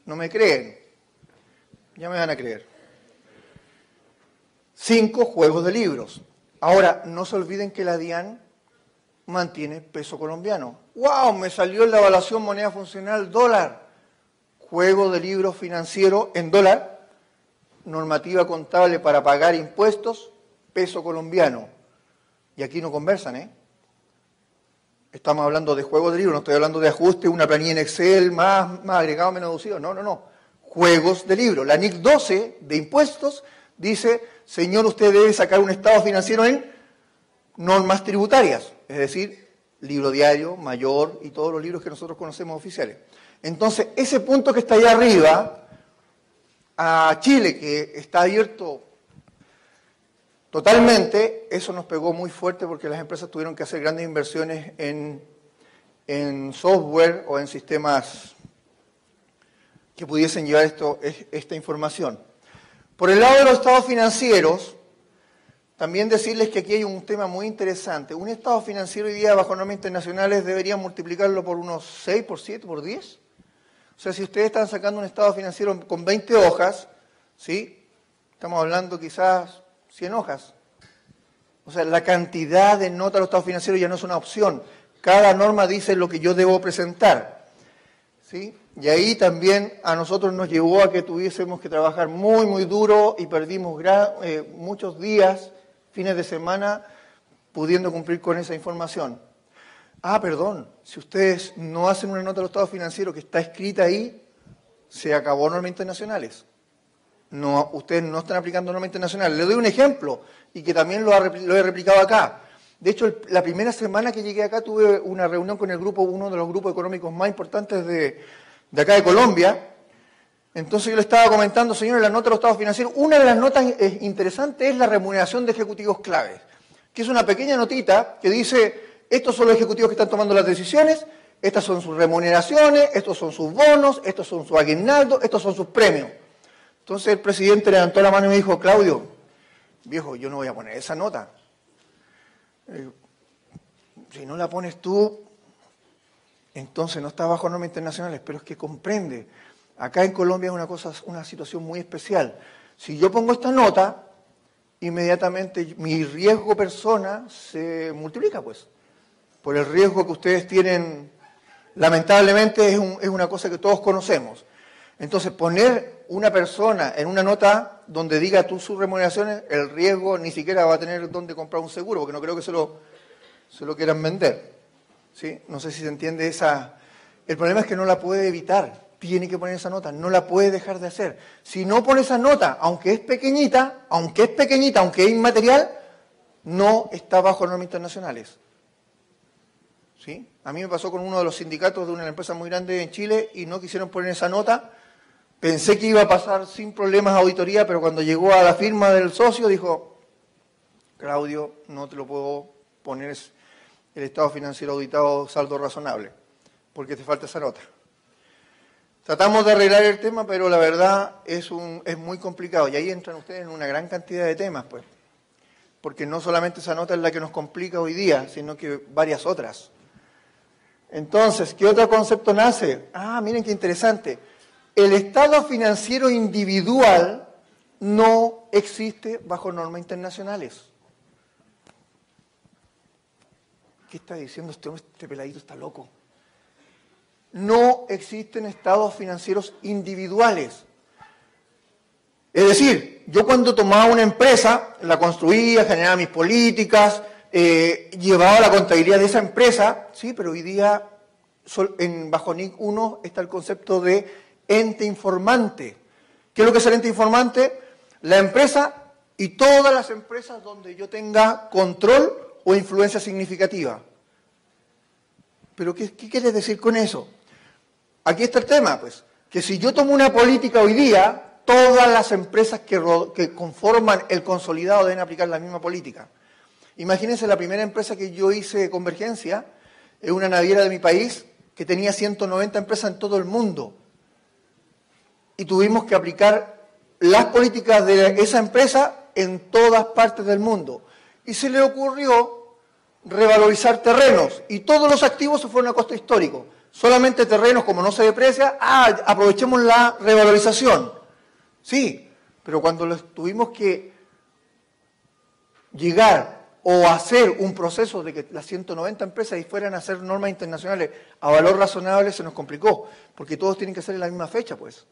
¿No me creen? Ya me van a creer. 5 juegos de libros. Ahora, no se olviden que la DIAN mantiene peso colombiano. ¡Wow! Me salió en la evaluación moneda funcional dólar. Juego de libros financiero en dólar. Normativa contable para pagar impuestos, peso colombiano. Y aquí no conversan, ¿eh? Estamos hablando de juegos de libros, no estoy hablando de ajuste, una planilla en Excel, más agregado, menos deducido. No. Juegos de libros. La NIC 12 de impuestos dice, señor, usted debe sacar un estado financiero en normas tributarias, es decir, libro diario, mayor y todos los libros que nosotros conocemos oficiales. Entonces, ese punto que está ahí arriba, a Chile, que está abierto totalmente, eso nos pegó muy fuerte porque las empresas tuvieron que hacer grandes inversiones en software o en sistemas que pudiesen llevar esta información. Por el lado de los estados financieros, también decirles que aquí hay un tema muy interesante. Un estado financiero hoy día bajo normas internacionales deberían multiplicarlo por unos 6, por 7, por 10. O sea, si ustedes están sacando un estado financiero con 20 hojas, ¿sí? Estamos hablando quizás 100 hojas. O sea, la cantidad de notas de los estados financieros ya no es una opción. Cada norma dice lo que yo debo presentar, ¿sí? Y ahí también a nosotros nos llevó a que tuviésemos que trabajar muy, muy duro y perdimos muchos días, fines de semana, pudiendo cumplir con esa información. Perdón, si ustedes no hacen una nota de los estados financieros que está escrita ahí, se acabó normas internacionales. No, ustedes no están aplicando normas internacionales. Les doy un ejemplo, y que también lo he replicado acá. De hecho, la primera semana que llegué acá tuve una reunión con uno de los grupos económicos más importantes de acá de Colombia. Entonces yo le estaba comentando, señores, la nota de los estados financieros. Una de las notas interesantes es la remuneración de ejecutivos claves, que es una pequeña notita que dice, estos son los ejecutivos que están tomando las decisiones, estas son sus remuneraciones, estos son sus bonos, estos son sus aguinaldos, estos son sus premios. Entonces el presidente levantó la mano y me dijo, Claudio, viejo, yo no voy a poner esa nota. Si no la pones tú, entonces no está bajo normas internacionales, pero es que comprende. Acá en Colombia es una situación muy especial. Si yo pongo esta nota, inmediatamente mi riesgo persona se multiplica, pues. Por el riesgo que ustedes tienen, lamentablemente es una cosa que todos conocemos. Entonces, poner una persona en una nota donde diga tú sus remuneraciones, el riesgo ni siquiera va a tener dónde comprar un seguro, porque no creo que se lo quieran vender. ¿Sí? No sé si se entiende esa. El problema es que no la puede evitar, tiene que poner esa nota, no la puede dejar de hacer. Si no pone esa nota, aunque es pequeñita, aunque es inmaterial, no está bajo normas internacionales. ¿Sí? A mí me pasó con uno de los sindicatos de una empresa muy grande en Chile y no quisieron poner esa nota. Pensé que iba a pasar sin problemas auditoría, pero cuando llegó a la firma del socio dijo, Claudio, no te lo puedo poner el estado financiero auditado saldo razonable, porque te falta esa nota. Tratamos de arreglar el tema, pero la verdad es muy complicado. Y ahí entran ustedes en una gran cantidad de temas, pues. Porque no solamente esa nota es la que nos complica hoy día, sino que varias otras. Entonces, ¿qué otro concepto nace? Miren qué interesante. El estado financiero individual no existe bajo normas internacionales. ¿Qué está diciendo este hombre? Este peladito está loco. No existen estados financieros individuales. Es decir, yo cuando tomaba una empresa, la construía, generaba mis políticas, llevaba la contabilidad de esa empresa, sí, pero hoy día bajo NIC 1 está el concepto de ente informante. ¿Qué es lo que es el ente informante? La empresa y todas las empresas donde yo tenga control o influencia significativa. ¿Pero qué quiere decir con eso? Aquí está el tema, pues, que si yo tomo una política hoy día, todas las empresas que conforman el consolidado deben aplicar la misma política. Imagínense la primera empresa que yo hice de Convergencia, es una naviera de mi país que tenía 190 empresas en todo el mundo. Y tuvimos que aplicar las políticas de esa empresa en todas partes del mundo. Y se le ocurrió revalorizar terrenos y todos los activos se fueron a costo histórico. Solamente terrenos, como no se deprecia, aprovechemos la revalorización. Sí, pero cuando tuvimos que llegar o hacer un proceso de que las 190 empresas fueran a hacer normas internacionales a valor razonable, se nos complicó, porque todos tienen que ser en la misma fecha, pues.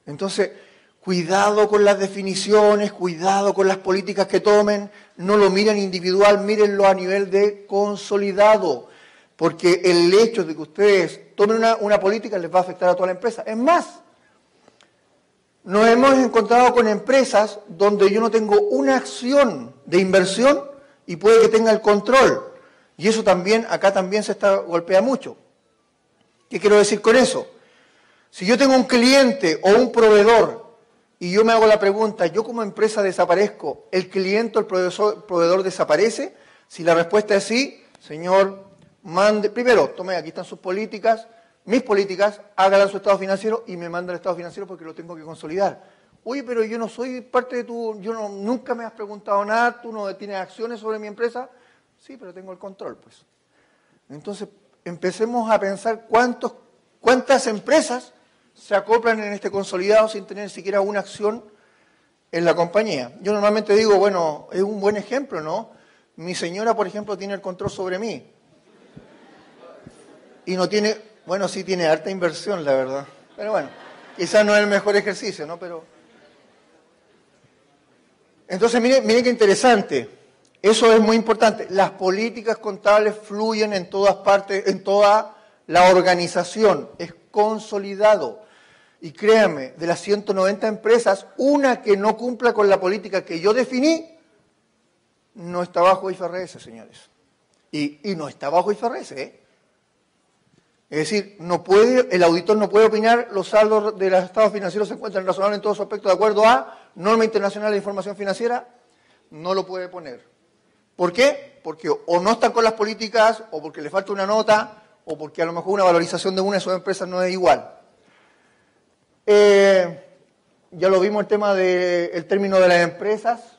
Entonces, cuidado con las definiciones, cuidado con las políticas que tomen, no lo miren individual, mírenlo a nivel de consolidado, porque el hecho de que ustedes tomen una política les va a afectar a toda la empresa. Es más, nos hemos encontrado con empresas donde yo no tengo una acción de inversión y puede que tenga el control. Y eso también, acá también se golpea mucho. ¿Qué quiero decir con eso? Si yo tengo un cliente o un proveedor y yo me hago la pregunta, ¿yo como empresa desaparezco? ¿El cliente o el proveedor desaparece? Si la respuesta es sí, señor, primero, tome, aquí están sus políticas, mis políticas, hágala en su estado financiero y me manda el estado financiero porque lo tengo que consolidar. Oye, pero yo no soy parte de nunca me has preguntado nada, tú no tienes acciones sobre mi empresa. Sí, pero tengo el control, pues. Entonces, empecemos a pensar cuántas empresas se acoplan en este consolidado sin tener siquiera una acción en la compañía. Yo normalmente digo, bueno, es un buen ejemplo, ¿no? Mi señora, por ejemplo, tiene el control sobre mí. Y no tiene, bueno, sí tiene harta inversión, la verdad. Pero bueno, quizás no es el mejor ejercicio, ¿no? Pero entonces, miren qué interesante. Eso es muy importante. Las políticas contables fluyen en todas partes, en toda la organización. Es consolidado. Y créanme, de las 190 empresas, una que no cumpla con la política que yo definí, no está bajo IFRS, señores. Y no está bajo IFRS, ¿eh? Es decir, el auditor no puede opinar, los saldos de los estados financieros se encuentran razonables en todos sus aspectos de acuerdo a norma internacional de información financiera, no lo puede poner. ¿Por qué? Porque o no están con las políticas, o porque le falta una nota, o porque a lo mejor una valorización de una de sus empresas no es igual. Ya lo vimos el tema del término de las empresas,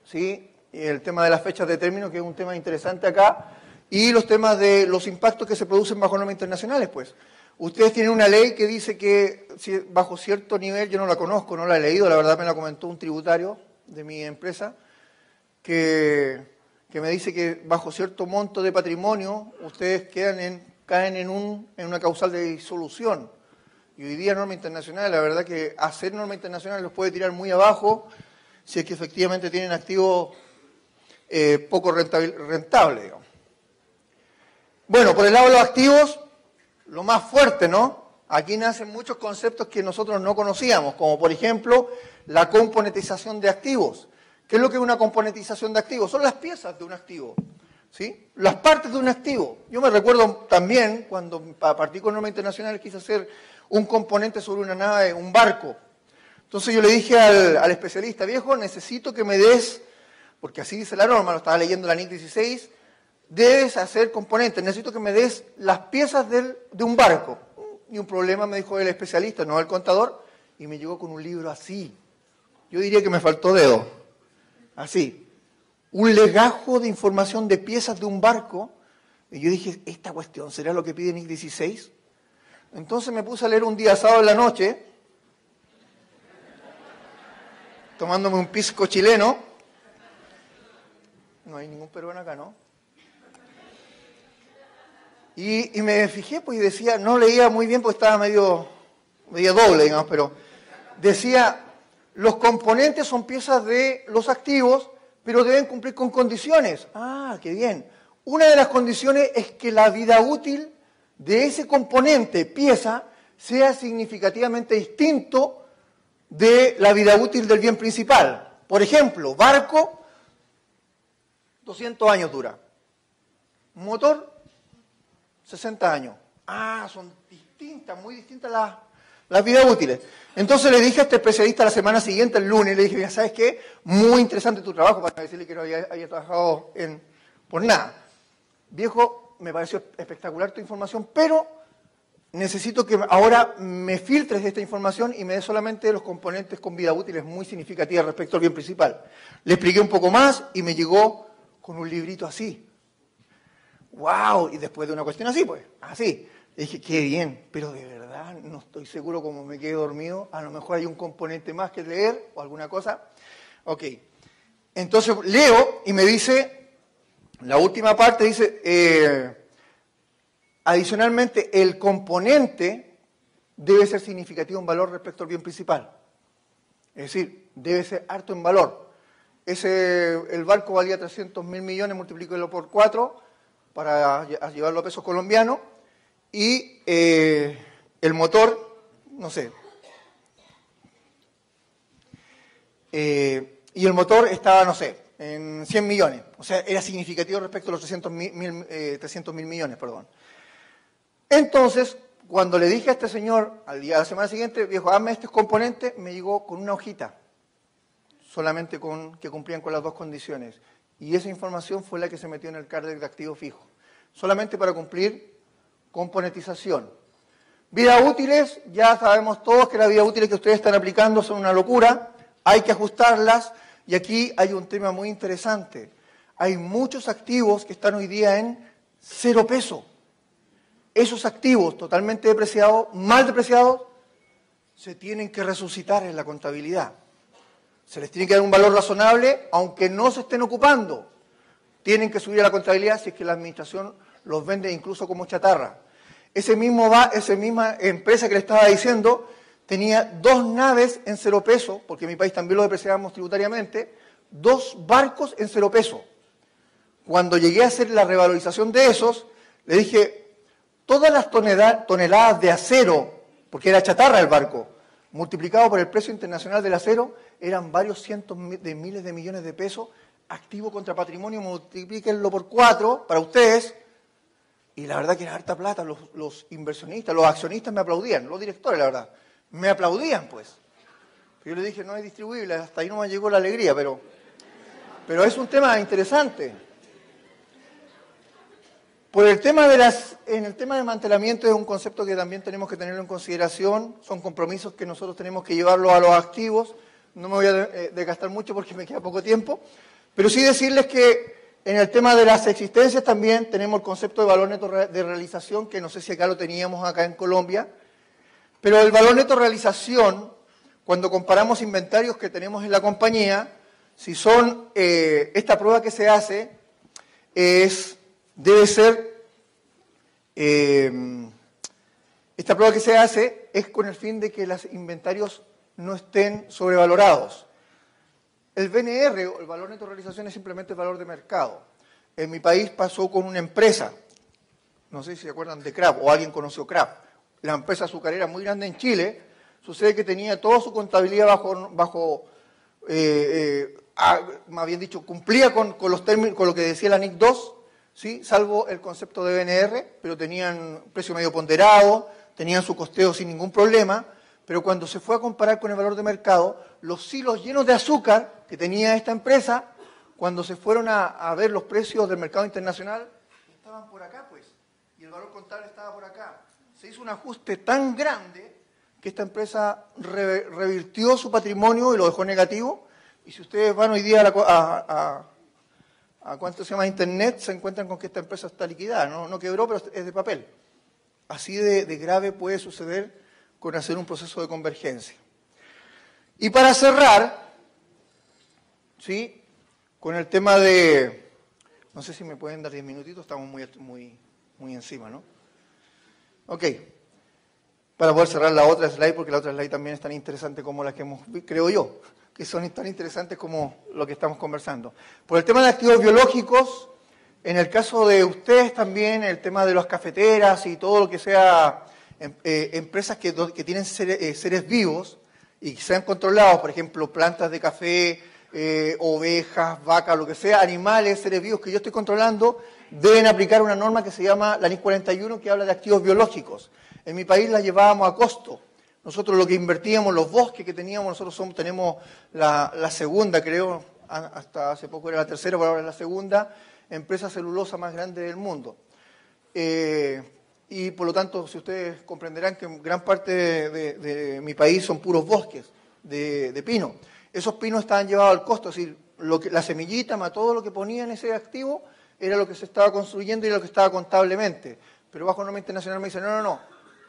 ¿sí? Y el tema de las fechas de término, que es un tema interesante acá. Y los temas de los impactos que se producen bajo normas internacionales, pues. Ustedes tienen una ley que dice que bajo cierto nivel, yo no la conozco, no la he leído, la verdad me la comentó un tributario de mi empresa, que me dice que bajo cierto monto de patrimonio, ustedes caen en una causal de disolución. Y hoy día norma internacional, la verdad que hacer norma internacional los puede tirar muy abajo si es que efectivamente tienen activos poco rentable, digamos. Bueno, por el lado de los activos, lo más fuerte, ¿no? Aquí nacen muchos conceptos que nosotros no conocíamos, como por ejemplo la componentización de activos. ¿Qué es lo que es una componentización de activos? Son las piezas de un activo, ¿sí? Las partes de un activo. Yo me recuerdo también, cuando partí con norma internacional, quise hacer un componente sobre una nave, un barco. Entonces yo le dije al especialista, viejo, necesito que me des, porque así dice la norma, lo estaba leyendo la NIC 16, debes hacer componentes, necesito que me des las piezas de un barco. ni un problema, me dijo el especialista, no el contador, y me llegó con un libro así. Yo diría que me faltó dedo. Así. Un legajo de información de piezas de un barco. Y yo dije, ¿esta cuestión será lo que pide NIC 16? Entonces me puse a leer un día sábado en la noche, tomándome un pisco chileno. No hay ningún peruano acá, ¿no? Y me fijé, pues, y decía, no leía muy bien porque estaba medio doble, digamos, pero decía, los componentes son piezas de los activos, pero deben cumplir con condiciones. Ah, qué bien. Una de las condiciones es que la vida útil de ese componente, pieza, sea significativamente distinto de la vida útil del bien principal. Por ejemplo, barco, 200 años dura. Motor, 60 años. Ah, son distintas, muy distintas las vidas útiles. Entonces le dije a este especialista la semana siguiente, el lunes, le dije, mira, ¿sabes qué? Muy interesante tu trabajo, para decirle que no había trabajado por nada. Viejo, me pareció espectacular tu información, pero necesito que ahora me filtres esta información y me des solamente los componentes con vida útil muy significativa respecto al bien principal. Le expliqué un poco más y me llegó con un librito así. ¡Wow! Y después de una cuestión así, pues, así. Le dije, qué bien, pero de verdad no estoy seguro, como me quedé dormido, a lo mejor hay un componente más que leer o alguna cosa. Ok. Entonces leo y me dice, la última parte dice, adicionalmente, el componente debe ser significativo en valor respecto al bien principal. Es decir, debe ser harto en valor. El barco valía 300.000 millones, multiplíquelo por 4 para llevarlo a pesos colombianos. Y el motor, no sé. Y el motor estaba, no sé, en 100 millones. O sea, era significativo respecto a los 300.000 millones, perdón. Entonces, cuando le dije a este señor, a la semana siguiente, viejo, hazme estos componentes, me llegó con una hojita, solamente que cumplían con las dos condiciones. Y esa información fue la que se metió en el CARDEC de activo fijo, solamente para cumplir componentización. Vidas útiles, ya sabemos todos que las vidas útiles que ustedes están aplicando son una locura, hay que ajustarlas, y aquí hay un tema muy interesante. Hay muchos activos que están hoy día en 0 peso. Esos activos totalmente depreciados, mal depreciados, se tienen que resucitar en la contabilidad. Se les tiene que dar un valor razonable, aunque no se estén ocupando. Tienen que subir a la contabilidad si es que la administración los vende incluso como chatarra. Esa misma empresa que le estaba diciendo tenía 2 naves en 0 peso, porque en mi país también lo depreciábamos tributariamente, 2 barcos en 0 peso. Cuando llegué a hacer la revalorización de esos, le dije, todas las toneladas de acero, porque era chatarra el barco, multiplicado por el precio internacional del acero, eran varios cientos de miles de millones de pesos, activo contra patrimonio, multiplíquenlo por 4 para ustedes. Y la verdad que era harta plata, los inversionistas, los accionistas me aplaudían, los directores, la verdad, me aplaudían, pues. Yo le dije, no es distribuible, hasta ahí no me llegó la alegría, pero es un tema interesante. En el tema de mantenimiento es un concepto que también tenemos que tenerlo en consideración, son compromisos que nosotros tenemos que llevarlos a los activos, no me voy a desgastar mucho porque me queda poco tiempo, pero sí decirles que en el tema de las existencias también tenemos el concepto de valor neto de realización, que no sé si acá lo teníamos acá en Colombia, pero el valor neto de realización, cuando comparamos inventarios que tenemos en la compañía, si son, esta prueba que se hace esta prueba que se hace es con el fin de que los inventarios no estén sobrevalorados. El VNR, o el valor neto de realización, es simplemente el valor de mercado. En mi país pasó con una empresa, no sé si se acuerdan de Kraft, o alguien conoció Kraft, la empresa azucarera muy grande en Chile, sucede que tenía toda su contabilidad más bien dicho, cumplía con los términos, con lo que decía la NIC 2, ¿sí? Salvo el concepto de VNR, pero tenían precio medio ponderado, tenían su costeo sin ningún problema, pero cuando se fue a comparar con el valor de mercado, los silos llenos de azúcar que tenía esta empresa, cuando se fueron a ver los precios del mercado internacional, estaban por acá, pues, y el valor contable estaba por acá. se hizo un ajuste tan grande que esta empresa revirtió su patrimonio y lo dejó negativo. Y si ustedes van hoy día a ¿cuánto se llama? Internet, se encuentran con que esta empresa está liquidada. No quebró, pero es de papel. Así de grave puede suceder con hacer un proceso de convergencia. Y para cerrar, ¿sí?, con el tema de... No sé si me pueden dar 10 minutitos, estamos muy encima, ¿no? Ok. Para poder cerrar la otra slide, porque la otra slide también es tan interesante como la que hemos visto, creo yo, que son tan interesantes como lo que estamos conversando. Por el tema de activos biológicos, en el caso de ustedes también, el tema de las cafeteras y todo lo que sea empresas que tienen seres vivos y que sean controlados, por ejemplo, plantas de café, ovejas, vacas, lo que sea, animales, seres vivos que yo estoy controlando, deben aplicar una norma que se llama la NIS 41, que habla de activos biológicos. En mi país la llevábamos a costo. Nosotros lo que invertíamos, los bosques que teníamos, nosotros tenemos la segunda, creo, hasta hace poco era la tercera, pero ahora es la segunda, empresa celulosa más grande del mundo. Y por lo tanto, si ustedes comprenderán que gran parte de mi país son puros bosques de pino. Esos pinos estaban llevados al costo, es decir, la semillita más todo lo que ponía en ese activo era lo que se estaba construyendo y era lo que estaba contablemente. Pero bajo norma internacional me dicen, no.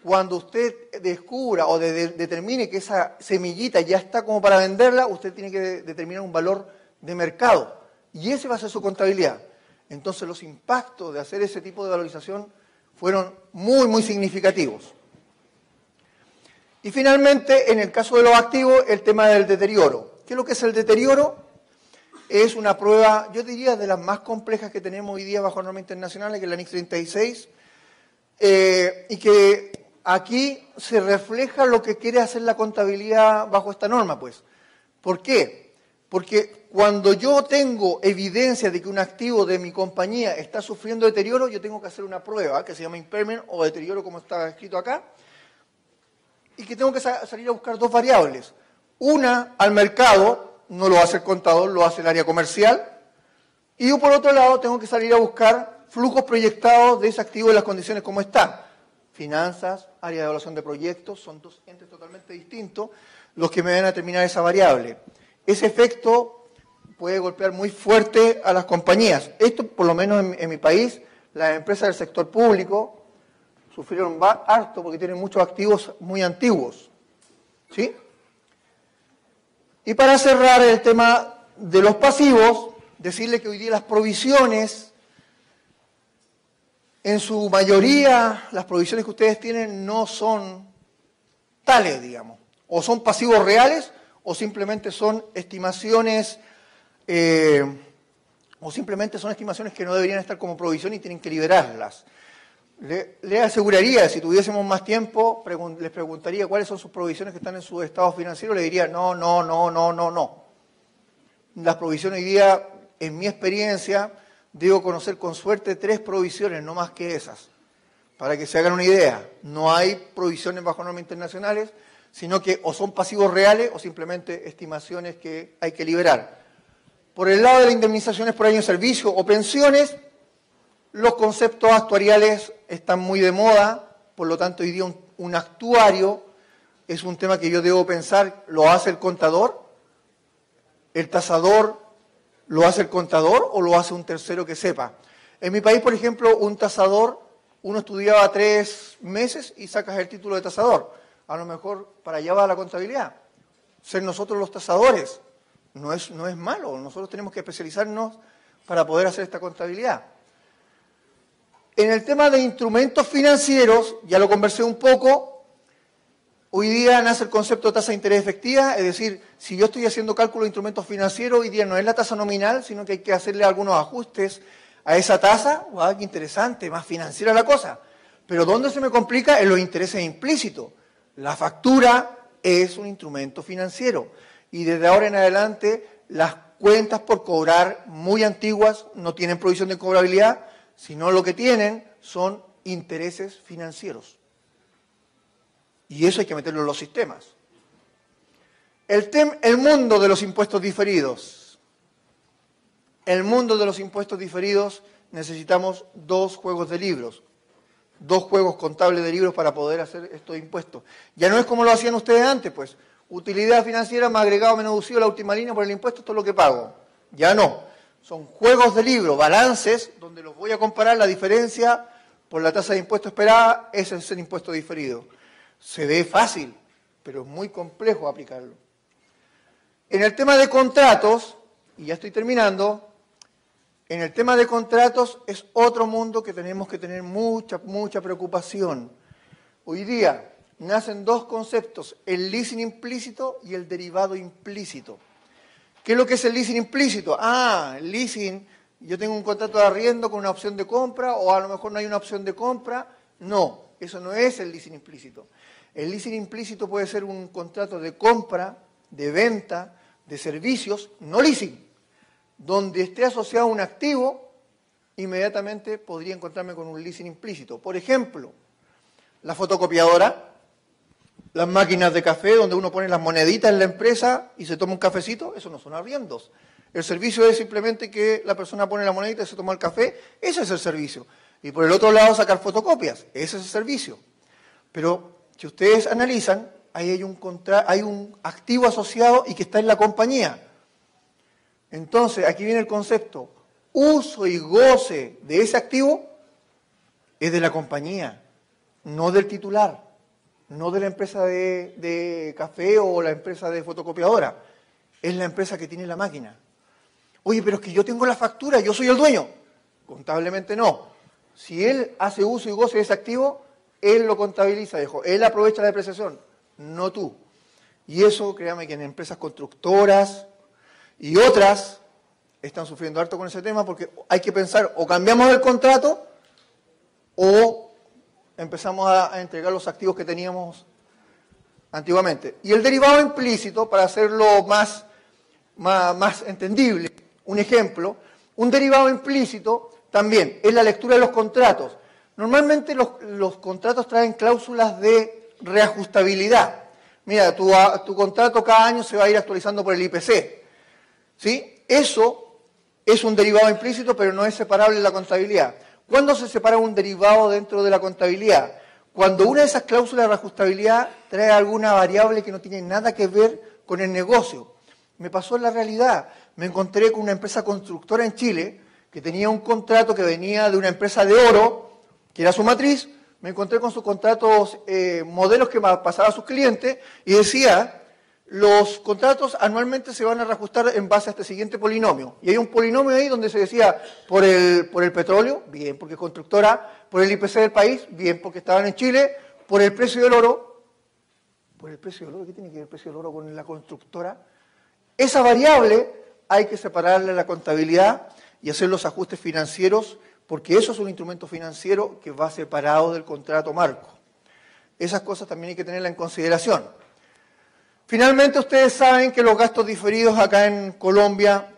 Cuando usted descubra o determine que esa semillita ya está como para venderla, usted tiene que determinar un valor de mercado. Y ese va a ser su contabilidad. Entonces los impactos de hacer ese tipo de valorización fueron muy significativos. Y finalmente, en el caso de los activos, el tema del deterioro. ¿Qué es lo que es el deterioro? Es una prueba, yo diría, de las más complejas que tenemos hoy día bajo normas internacionales, que es la NIS 36, y que aquí se refleja lo que quiere hacer la contabilidad bajo esta norma, pues. ¿Por qué? Porque cuando yo tengo evidencia de que un activo de mi compañía está sufriendo deterioro, yo tengo que hacer una prueba que se llama impairment o deterioro, como está escrito acá, y que tengo que salir a buscar dos variables. Una, al mercado, no lo hace el contador, lo hace el área comercial, y yo por otro lado tengo que salir a buscar flujos proyectados de ese activo en las condiciones como está. Finanzas, área de evaluación de proyectos, son dos entes totalmente distintos los que me van a determinar esa variable. Ese efecto puede golpear muy fuerte a las compañías. Esto, por lo menos en mi país, las empresas del sector público sufrieron harto porque tienen muchos activos muy antiguos. ¿Sí? Y para cerrar el tema de los pasivos, decirle que hoy día las provisiones, en su mayoría, las provisiones que ustedes tienen no son tales, digamos. O son pasivos reales o simplemente son estimaciones que no deberían estar como provisión y tienen que liberarlas. Le aseguraría, si tuviésemos más tiempo, les preguntaría cuáles son sus provisiones que están en su estado financiero, le diría no. Las provisiones hoy día, en mi experiencia, debo conocer con suerte 3 provisiones, no más que esas. Para que se hagan una idea, no hay provisiones bajo normas internacionales, sino que o son pasivos reales o simplemente estimaciones que hay que liberar. Por el lado de las indemnizaciones por año de servicio o pensiones, los conceptos actuariales están muy de moda, por lo tanto hoy día un actuario es un tema que yo debo pensar, ¿lo hace el contador? ¿El tasador lo hace el contador o lo hace un tercero que sepa? En mi país, por ejemplo, un tasador, uno estudiaba 3 meses y sacas el título de tasador. A lo mejor para allá va la contabilidad. Ser nosotros los tasadores no es malo, nosotros tenemos que especializarnos para poder hacer esta contabilidad. En el tema de instrumentos financieros, ya lo conversé un poco, hoy día nace el concepto de tasa de interés efectiva, es decir, si yo estoy haciendo cálculo de instrumentos financieros, hoy día no es la tasa nominal, sino que hay que hacerle algunos ajustes a esa tasa. ¡Wow, qué interesante! Más financiera la cosa. Pero ¿dónde se me complica? En los intereses implícitos. La factura es un instrumento financiero y desde ahora en adelante las cuentas por cobrar muy antiguas no tienen provisión de cobrabilidad, sino lo que tienen son intereses financieros. Y eso hay que meterlo en los sistemas. El mundo de los impuestos diferidos. El mundo de los impuestos diferidos necesitamos 2 juegos de libros. 2 juegos contables de libros para poder hacer estos impuestos. Ya no es como lo hacían ustedes antes, pues, utilidad financiera más agregado menos deducido la última línea por el impuesto, esto es lo que pago. Ya no. Son juegos de libro, balances, donde los voy a comparar la diferencia por la tasa de impuesto esperada, ese es el impuesto diferido. Se ve fácil, pero es muy complejo aplicarlo. En el tema de contratos, y ya estoy terminando, en el tema de contratos es otro mundo que tenemos que tener mucha preocupación. Hoy día nacen 2 conceptos, el leasing implícito y el derivado implícito. ¿Qué es lo que es el leasing implícito? El leasing, yo tengo un contrato de arriendo con una opción de compra, o a lo mejor no hay una opción de compra. No, eso no es el leasing implícito. El leasing implícito puede ser un contrato de compra, de venta, de servicios, no leasing, donde esté asociado a un activo, inmediatamente podría encontrarme con un leasing implícito. Por ejemplo, la fotocopiadora, las máquinas de café, donde uno pone las moneditas en la empresa y se toma un cafecito, eso no son arriendos. El servicio es simplemente que la persona pone la monedita y se toma el café, ese es el servicio. Y por el otro lado sacar fotocopias, ese es el servicio. Pero si ustedes analizan, ahí hay un activo asociado y que está en la compañía. Entonces, aquí viene el concepto, uso y goce de ese activo es de la compañía, no del titular, no de la empresa de café o la empresa de fotocopiadora, es la empresa que tiene la máquina. Oye, pero es que yo tengo la factura, yo soy el dueño. Contablemente no. Si él hace uso y goce de ese activo, él lo contabiliza, él aprovecha la depreciación, no tú. Y eso, créame que en empresas constructoras y otras están sufriendo harto con ese tema porque hay que pensar, o cambiamos el contrato o empezamos a entregar los activos que teníamos antiguamente. Y el derivado implícito, para hacerlo más entendible, un ejemplo, un derivado implícito también es la lectura de los contratos. Normalmente los contratos traen cláusulas de reajustabilidad. Mira, tu contrato cada año se va a ir actualizando por el IPC. ¿Sí? Eso es un derivado implícito, pero no es separable de la contabilidad. ¿Cuándo se separa un derivado dentro de la contabilidad? Cuando una de esas cláusulas de reajustabilidad trae alguna variable que no tiene nada que ver con el negocio. Me pasó en la realidad. Me encontré con una empresa constructora en Chile que tenía un contrato que venía de una empresa de oro, que era su matriz. Me encontré con sus contratos, modelos que pasaba a sus clientes, y decía, los contratos anualmente se van a reajustar en base a este siguiente polinomio. Y hay un polinomio ahí donde se decía, por el petróleo, bien, porque es constructora, por el IPC del país, bien, porque estaban en Chile, por el precio del oro. ¿Por el precio del oro? ¿Qué tiene que ver el precio del oro con la constructora? Esa variable hay que separarla de la contabilidad y hacer los ajustes financieros, porque eso es un instrumento financiero que va separado del contrato marco. Esas cosas también hay que tenerlas en consideración. Finalmente, ustedes saben que los gastos diferidos acá en Colombia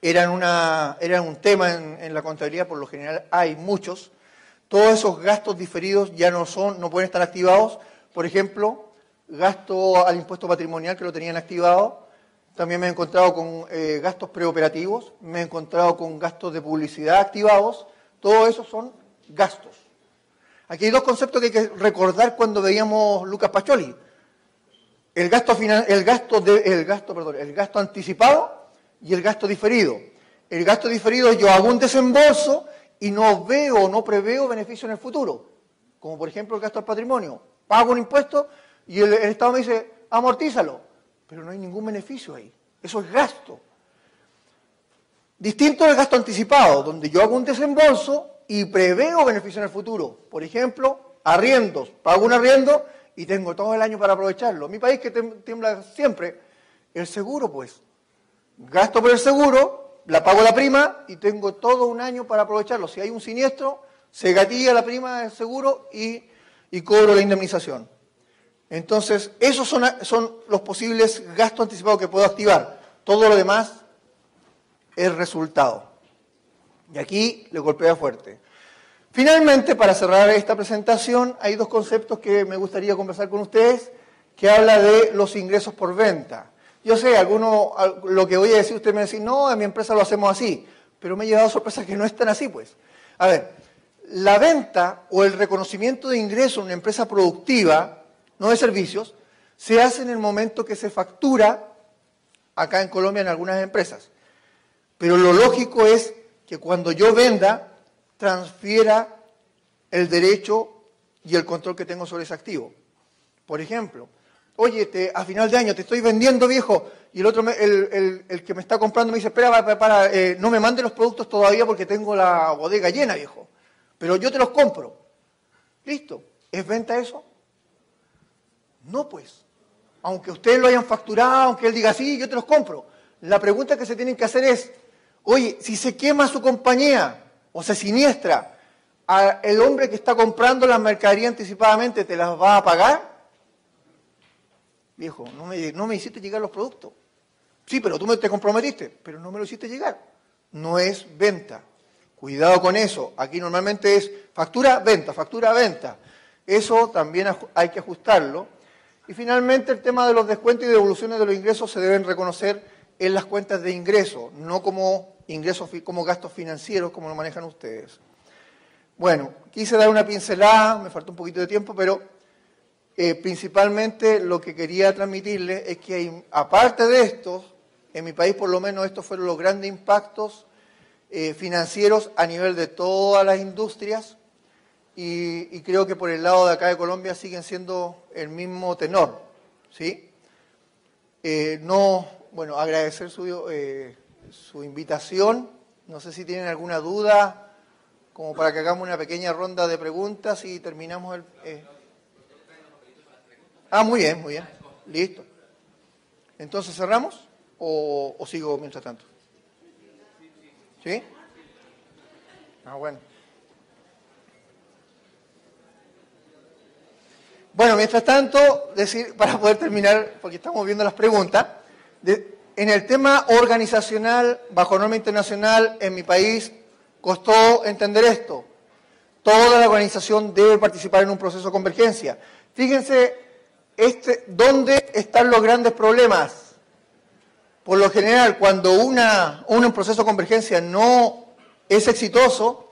eran un tema en la contabilidad, por lo general hay muchos. Todos esos gastos diferidos ya no pueden estar activados. Por ejemplo, gasto al impuesto patrimonial que lo tenían activado. También me he encontrado con gastos preoperativos, me he encontrado con gastos de publicidad activados. Todo eso son gastos. Aquí hay 2 conceptos que hay que recordar cuando veíamos Lucas Pacioli. El gasto anticipado y el gasto diferido. El gasto diferido, yo hago un desembolso y no preveo beneficio en el futuro. Como por ejemplo el gasto al patrimonio. Pago un impuesto y el Estado me dice, amortízalo. Pero no hay ningún beneficio ahí. Eso es gasto. Distinto del gasto anticipado, donde yo hago un desembolso y preveo beneficio en el futuro. Por ejemplo, arriendos. Pago un arriendo y tengo todo el año para aprovecharlo. Mi país que tiembla siempre, el seguro pues. Gasto por el seguro, la pago la prima y tengo todo un año para aprovecharlo. Si hay un siniestro, se gatilla la prima del seguro y cobro la indemnización. Entonces, esos son los posibles gastos anticipados que puedo activar. Todo lo demás es resultado. Y aquí le golpea fuerte. Finalmente, para cerrar esta presentación, hay 2 conceptos que me gustaría conversar con ustedes, que habla de los ingresos por venta. Yo sé, lo que voy a decir, usted me va a decir, no, en mi empresa lo hacemos así, pero me he llevado sorpresas que no están así, pues. A ver, La venta o el reconocimiento de ingreso en una empresa productiva, no de servicios, se hace en el momento que se factura acá en Colombia en algunas empresas. Pero lo lógico es que cuando yo venda, transfiera el derecho y el control que tengo sobre ese activo. Por ejemplo, oye, a final de año te estoy vendiendo, viejo, y el otro, el que me está comprando me dice, espera, no me mande los productos todavía porque tengo la bodega llena, viejo, pero yo te los compro. ¿Listo? ¿Es venta eso? No, pues. Aunque ustedes lo hayan facturado, aunque él diga, sí, yo te los compro. La pregunta que se tienen que hacer es, oye, si se quema su compañía o se siniestra, ¿el hombre que está comprando la mercadería anticipadamente te las va a pagar? Viejo, no me hiciste llegar los productos. Sí, pero tú te comprometiste, pero no me lo hiciste llegar. No es venta. Cuidado con eso. Aquí normalmente es factura, venta. Eso también hay que ajustarlo. Y finalmente el tema de los descuentos y devoluciones de los ingresos se deben reconocer en las cuentas de ingreso, no como ingresos, como gastos financieros, como lo manejan ustedes. Bueno, quise dar una pincelada, me faltó un poquito de tiempo, pero principalmente lo que quería transmitirles es que aparte de estos, en mi país por lo menos estos fueron los grandes impactos financieros a nivel de todas las industrias y creo que por el lado de acá de Colombia siguen siendo el mismo tenor, ¿sí? Bueno, agradecer su invitación, no sé si tienen alguna duda, como para que hagamos una pequeña ronda de preguntas y terminamos el... muy bien, listo. Entonces, ¿cerramos o sigo mientras tanto? ¿Sí? Bueno. Bueno, mientras tanto, decir, para poder terminar, porque estamos viendo las preguntas, en el tema organizacional, bajo norma internacional, en mi país, costó entender esto. Toda la organización debe participar en un proceso de convergencia. Fíjense, ¿dónde están los grandes problemas? Por lo general, cuando un proceso de convergencia no es exitoso,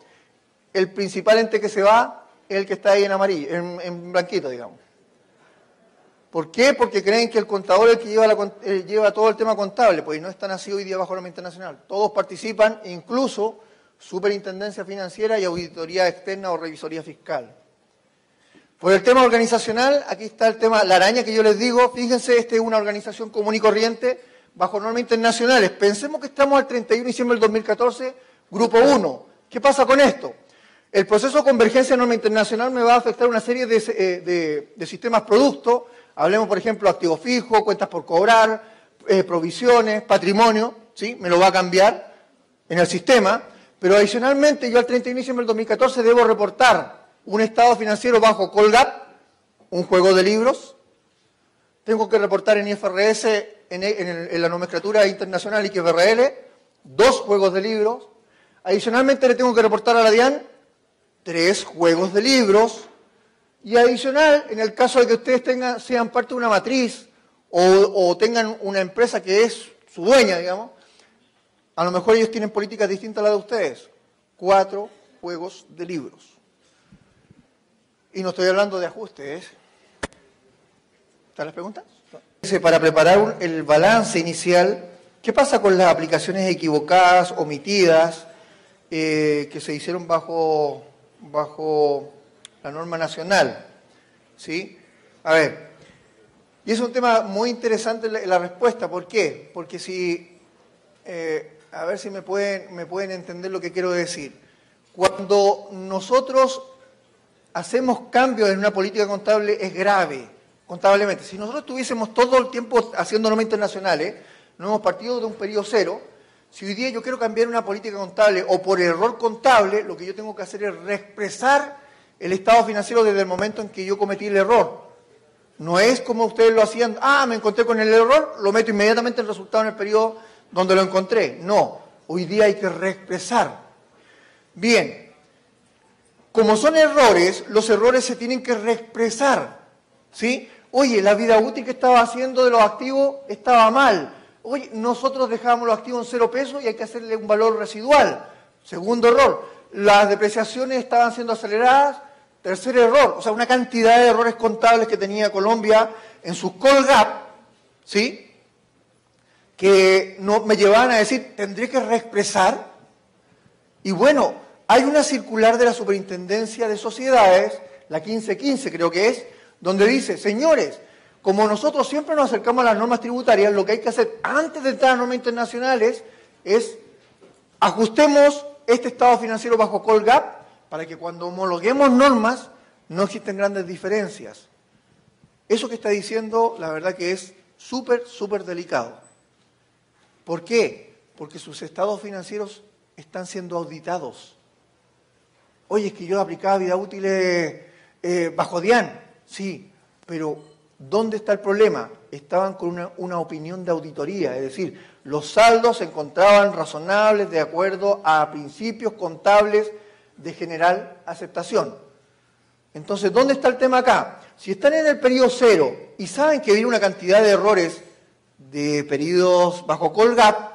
el principal ente que se va es el que está ahí en amarillo, en blanquito, digamos. ¿Por qué? Porque creen que el contador es el que lleva todo el tema contable, pues no están así hoy día bajo norma internacional. Todos participan, incluso superintendencia financiera y auditoría externa o revisoría fiscal. Por el tema organizacional, aquí está el tema, la araña que yo les digo, fíjense, esta es una organización común y corriente bajo normas internacionales. Pensemos que estamos al 31 de diciembre del 2014, grupo 1. ¿Qué pasa con esto? El proceso de convergencia de norma internacional me va a afectar una serie de sistemas productos. Hablemos, por ejemplo, activos fijos, cuentas por cobrar, provisiones, patrimonio, ¿sí? Me lo va a cambiar en el sistema. Pero adicionalmente, yo al 31 de diciembre del 2014 debo reportar un estado financiero bajo Colgap, un juego de libros. Tengo que reportar en IFRS, en la nomenclatura internacional IQRL, 2 juegos de libros. Adicionalmente le tengo que reportar a la DIAN 3 juegos de libros. Y adicional, en el caso de que ustedes sean parte de una matriz o tengan una empresa que es su dueña, digamos, a lo mejor ellos tienen políticas distintas a las de ustedes. 4 juegos de libros. Y no estoy hablando de ajustes. ¿Están las preguntas? Para preparar el balance inicial, ¿qué pasa con las aplicaciones equivocadas, omitidas, que se hicieron bajo la norma nacional? ¿Sí? A ver, y es un tema muy interesante la respuesta. ¿Por qué? Porque a ver si me pueden entender lo que quiero decir. Cuando nosotros hacemos cambios en una política contable es grave, contablemente. Si nosotros estuviésemos todo el tiempo haciendo normas internacionales, no hemos partido de un periodo cero. Si hoy día yo quiero cambiar una política contable o por error contable, lo que yo tengo que hacer es reexpresar el estado financiero desde el momento en que yo cometí el error. No es como ustedes lo hacían, me encontré con el error, lo meto inmediatamente el resultado en el periodo donde lo encontré. No, hoy día hay que reexpresar. Bien, como son errores, los errores se tienen que reexpresar, ¿sí? Oye, la vida útil que estaba haciendo de los activos estaba mal. Oye, nosotros dejábamos los activos en 0 pesos y hay que hacerle un valor residual. Segundo error. las depreciaciones estaban siendo aceleradas. Tercer error, o sea, una cantidad de errores contables que tenía Colombia en sus Colgap, ¿sí? Que no, me llevaban a decir, tendré que reexpresar. Y bueno, hay una circular de la Superintendencia de Sociedades, la 1515 creo que es, donde dice, señores, como nosotros siempre nos acercamos a las normas tributarias, lo que hay que hacer antes de entrar a normas internacionales es ajustemos este estado financiero bajo Colgap para que cuando homologuemos normas no existen grandes diferencias. Eso que está diciendo, la verdad que es súper, súper delicado. ¿Por qué? Porque sus estados financieros están siendo auditados. Oye, es que yo aplicaba vida útil bajo DIAN. Sí, pero ¿dónde está el problema? Estaban con una opinión de auditoría, es decir, los saldos se encontraban razonables de acuerdo a principios contables de general aceptación. Entonces, ¿dónde está el tema acá? Si están en el periodo cero y saben que viene una cantidad de errores de periodos bajo Colgap,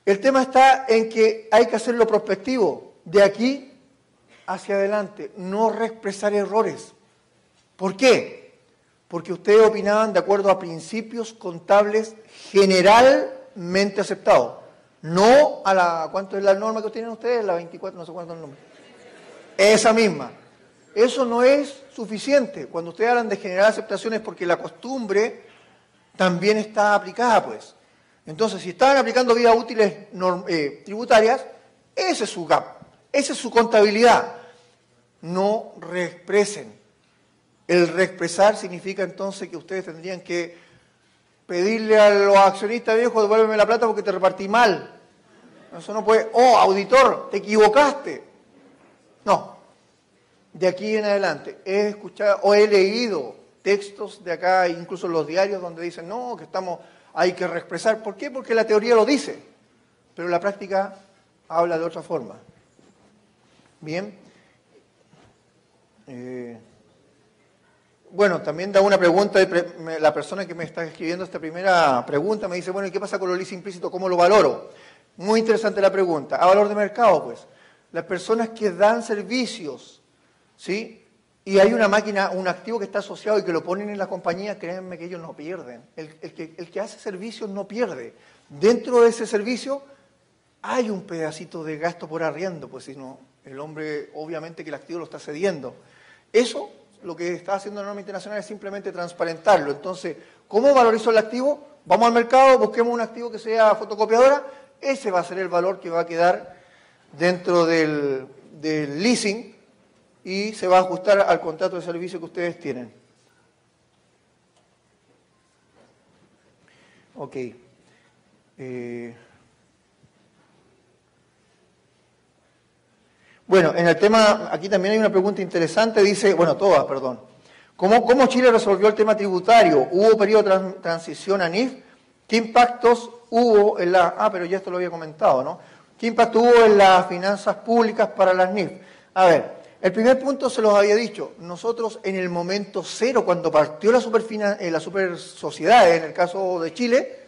el tema está en que hay que hacerlo prospectivo, de aquí hacia adelante, no reexpresar errores. ¿Por qué? Porque ustedes opinaban de acuerdo a principios contables generalmente aceptados. No a la, ¿cuánto es la norma que tienen ustedes? La 24, no sé cuánto es el nombre. Esa misma. Eso no es suficiente. Cuando ustedes hablan de generar aceptaciones porque la costumbre también está aplicada, pues. Entonces, si estaban aplicando vidas útiles tributarias, ese es su GAP, esa es su contabilidad. No reexpresen. El reexpresar significa entonces que ustedes tendrían que pedirle a los accionistas viejos, devuélveme la plata porque te repartí mal. Eso no puede. Oh, auditor, te equivocaste. No. De aquí en adelante he escuchado o he leído textos de acá, incluso en los diarios, donde dicen, no, que hay que reexpresar. ¿Por qué? Porque la teoría lo dice, pero la práctica habla de otra forma. Bien. Bueno, también da una pregunta, la persona que me está escribiendo esta primera pregunta me dice, bueno, ¿y qué pasa con los leasing implícitos? ¿Cómo lo valoro? Muy interesante la pregunta. A valor de mercado, pues. Las personas que dan servicios, ¿sí? Y hay una máquina, un activo que está asociado y que lo ponen en la compañía, créanme que ellos no pierden. El que hace servicios no pierde. Dentro de ese servicio hay un pedacito de gasto por arriendo, pues si no, el hombre obviamente que el activo lo está cediendo. Eso, lo que está haciendo la norma internacional es simplemente transparentarlo. Entonces, ¿cómo valorizo el activo? Vamos al mercado, busquemos un activo que sea fotocopiadora, ese va a ser el valor que va a quedar dentro del leasing y se va a ajustar al contrato de servicio que ustedes tienen. Ok. Bueno, en el tema, aquí también hay una pregunta interesante, dice, bueno, todas, perdón. ¿Cómo Chile resolvió el tema tributario? ¿Hubo periodo de transición a NIF? ¿Qué impactos hubo en pero ya esto lo había comentado, ¿no? ¿Qué impacto hubo en las finanzas públicas para las NIF? A ver, el primer punto se los había dicho. Nosotros en el momento cero, cuando partió la super sociedad, en el caso de Chile,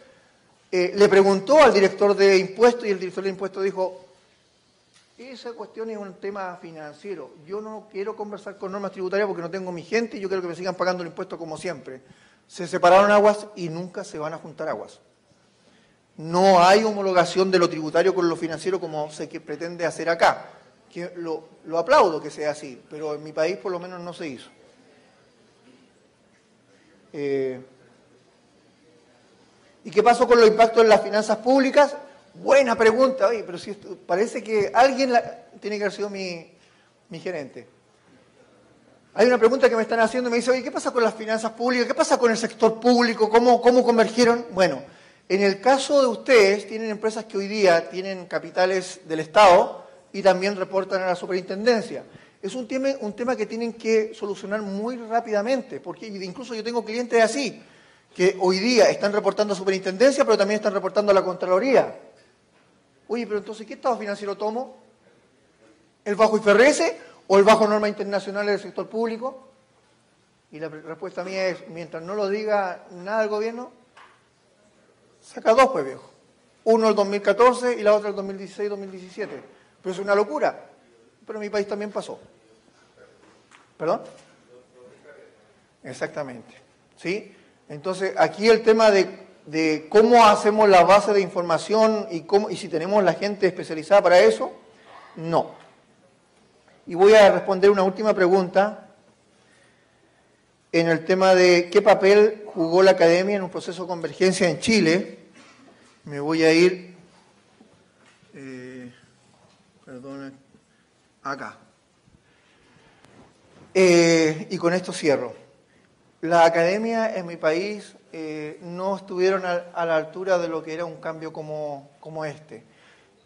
le preguntó al director de impuestos y el director de impuestos dijo, esa cuestión es un tema financiero. Yo no quiero conversar con normas tributarias porque no tengo mi gente y yo quiero que me sigan pagando el impuesto como siempre. Se separaron aguas y nunca se van a juntar aguas. No hay homologación de lo tributario con lo financiero como se pretende hacer acá. Que lo aplaudo que sea así, pero en mi país por lo menos no se hizo. ¿Y qué pasó con los impactos en las finanzas públicas? Buena pregunta, oye, pero si parece que alguien tiene que haber sido mi gerente. Hay una pregunta que me están haciendo y me dice, oye, ¿qué pasa con las finanzas públicas? ¿Qué pasa con el sector público? ¿Cómo convergieron? Bueno, en el caso de ustedes, tienen empresas que hoy día tienen capitales del Estado y también reportan a la superintendencia. Es un tema que tienen que solucionar muy rápidamente, porque incluso yo tengo clientes así, que hoy día están reportando a superintendencia, pero también están reportando a la Contraloría. Oye, pero entonces, ¿qué estado financiero tomo? ¿El bajo IFRS o el bajo normas internacionales del sector público? Y la respuesta mía es, mientras no lo diga nada el gobierno, saca dos, pues viejo. Uno el 2014 y la otra el 2016-2017. Pero es una locura. Pero en mi país también pasó. ¿Perdón? Exactamente. ¿Sí? Entonces, aquí el tema de cómo hacemos la base de información y si tenemos la gente especializada para eso, no. Y voy a responder una última pregunta en el tema de qué papel jugó la academia en un proceso de convergencia en Chile. Me voy a ir, acá. Y con esto cierro. La academia en mi país no estuvieron a la altura de lo que era un cambio como este.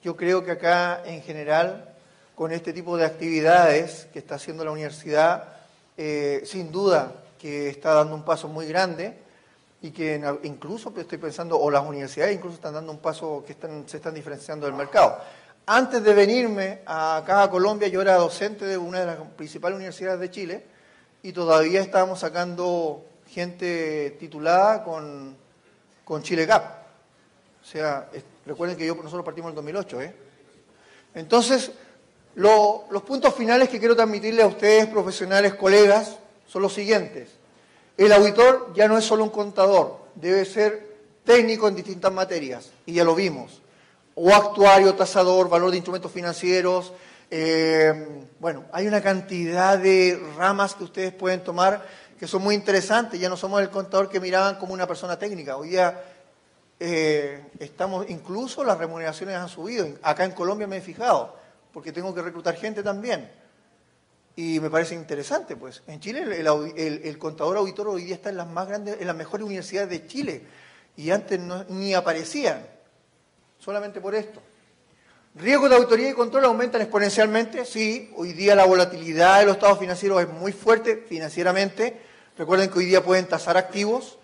Yo creo que acá, en general, con este tipo de actividades que está haciendo la universidad, sin duda que está dando un paso muy grande y que incluso estoy pensando, o las universidades incluso están dando un paso que se están diferenciando del mercado. Antes de venirme acá a Colombia, yo era docente de una de las principales universidades de Chile y todavía estábamos sacando gente titulada con Chile Gap. O sea, recuerden que nosotros partimos en el 2008. Entonces, los puntos finales que quiero transmitirle a ustedes, profesionales, colegas, son los siguientes. El auditor ya no es solo un contador, debe ser técnico en distintas materias, y ya lo vimos. O actuario, tasador, valor de instrumentos financieros. Bueno, hay una cantidad de ramas que ustedes pueden tomar que son muy interesantes. Ya no somos el contador que miraban como una persona técnica. Hoy día incluso las remuneraciones han subido. Acá en Colombia me he fijado, porque tengo que reclutar gente también. Y me parece interesante, pues. En Chile el contador auditor hoy día está en las más grandes, en las mejores universidades de Chile. Y antes ni aparecían. Solamente por esto. ¿Riesgos de auditoría y control aumentan exponencialmente? Sí, hoy día la volatilidad de los estados financieros es muy fuerte financieramente. Recuerden que hoy día pueden tasar activos,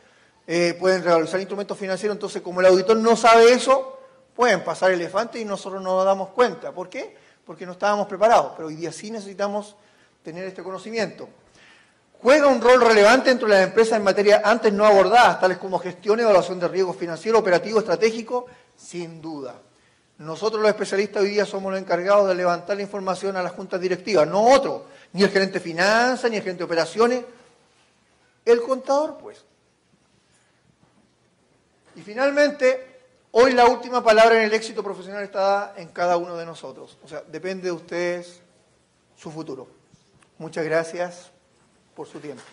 pueden revalorizar instrumentos financieros, entonces como el auditor no sabe eso, pueden pasar elefantes y nosotros no nos damos cuenta. ¿Por qué? Porque no estábamos preparados, pero hoy día sí necesitamos tener este conocimiento. Juega un rol relevante dentro de las empresas en materia antes no abordadas, tales como gestión y evaluación de riesgos financieros, operativo, estratégico, sin duda. Nosotros los especialistas hoy día somos los encargados de levantar la información a las juntas directivas, no otro, ni el gerente de finanzas, ni el gerente de operaciones, el contador, pues. Y finalmente, hoy la última palabra en el éxito profesional está en cada uno de nosotros. O sea, depende de ustedes su futuro. Muchas gracias por su tiempo.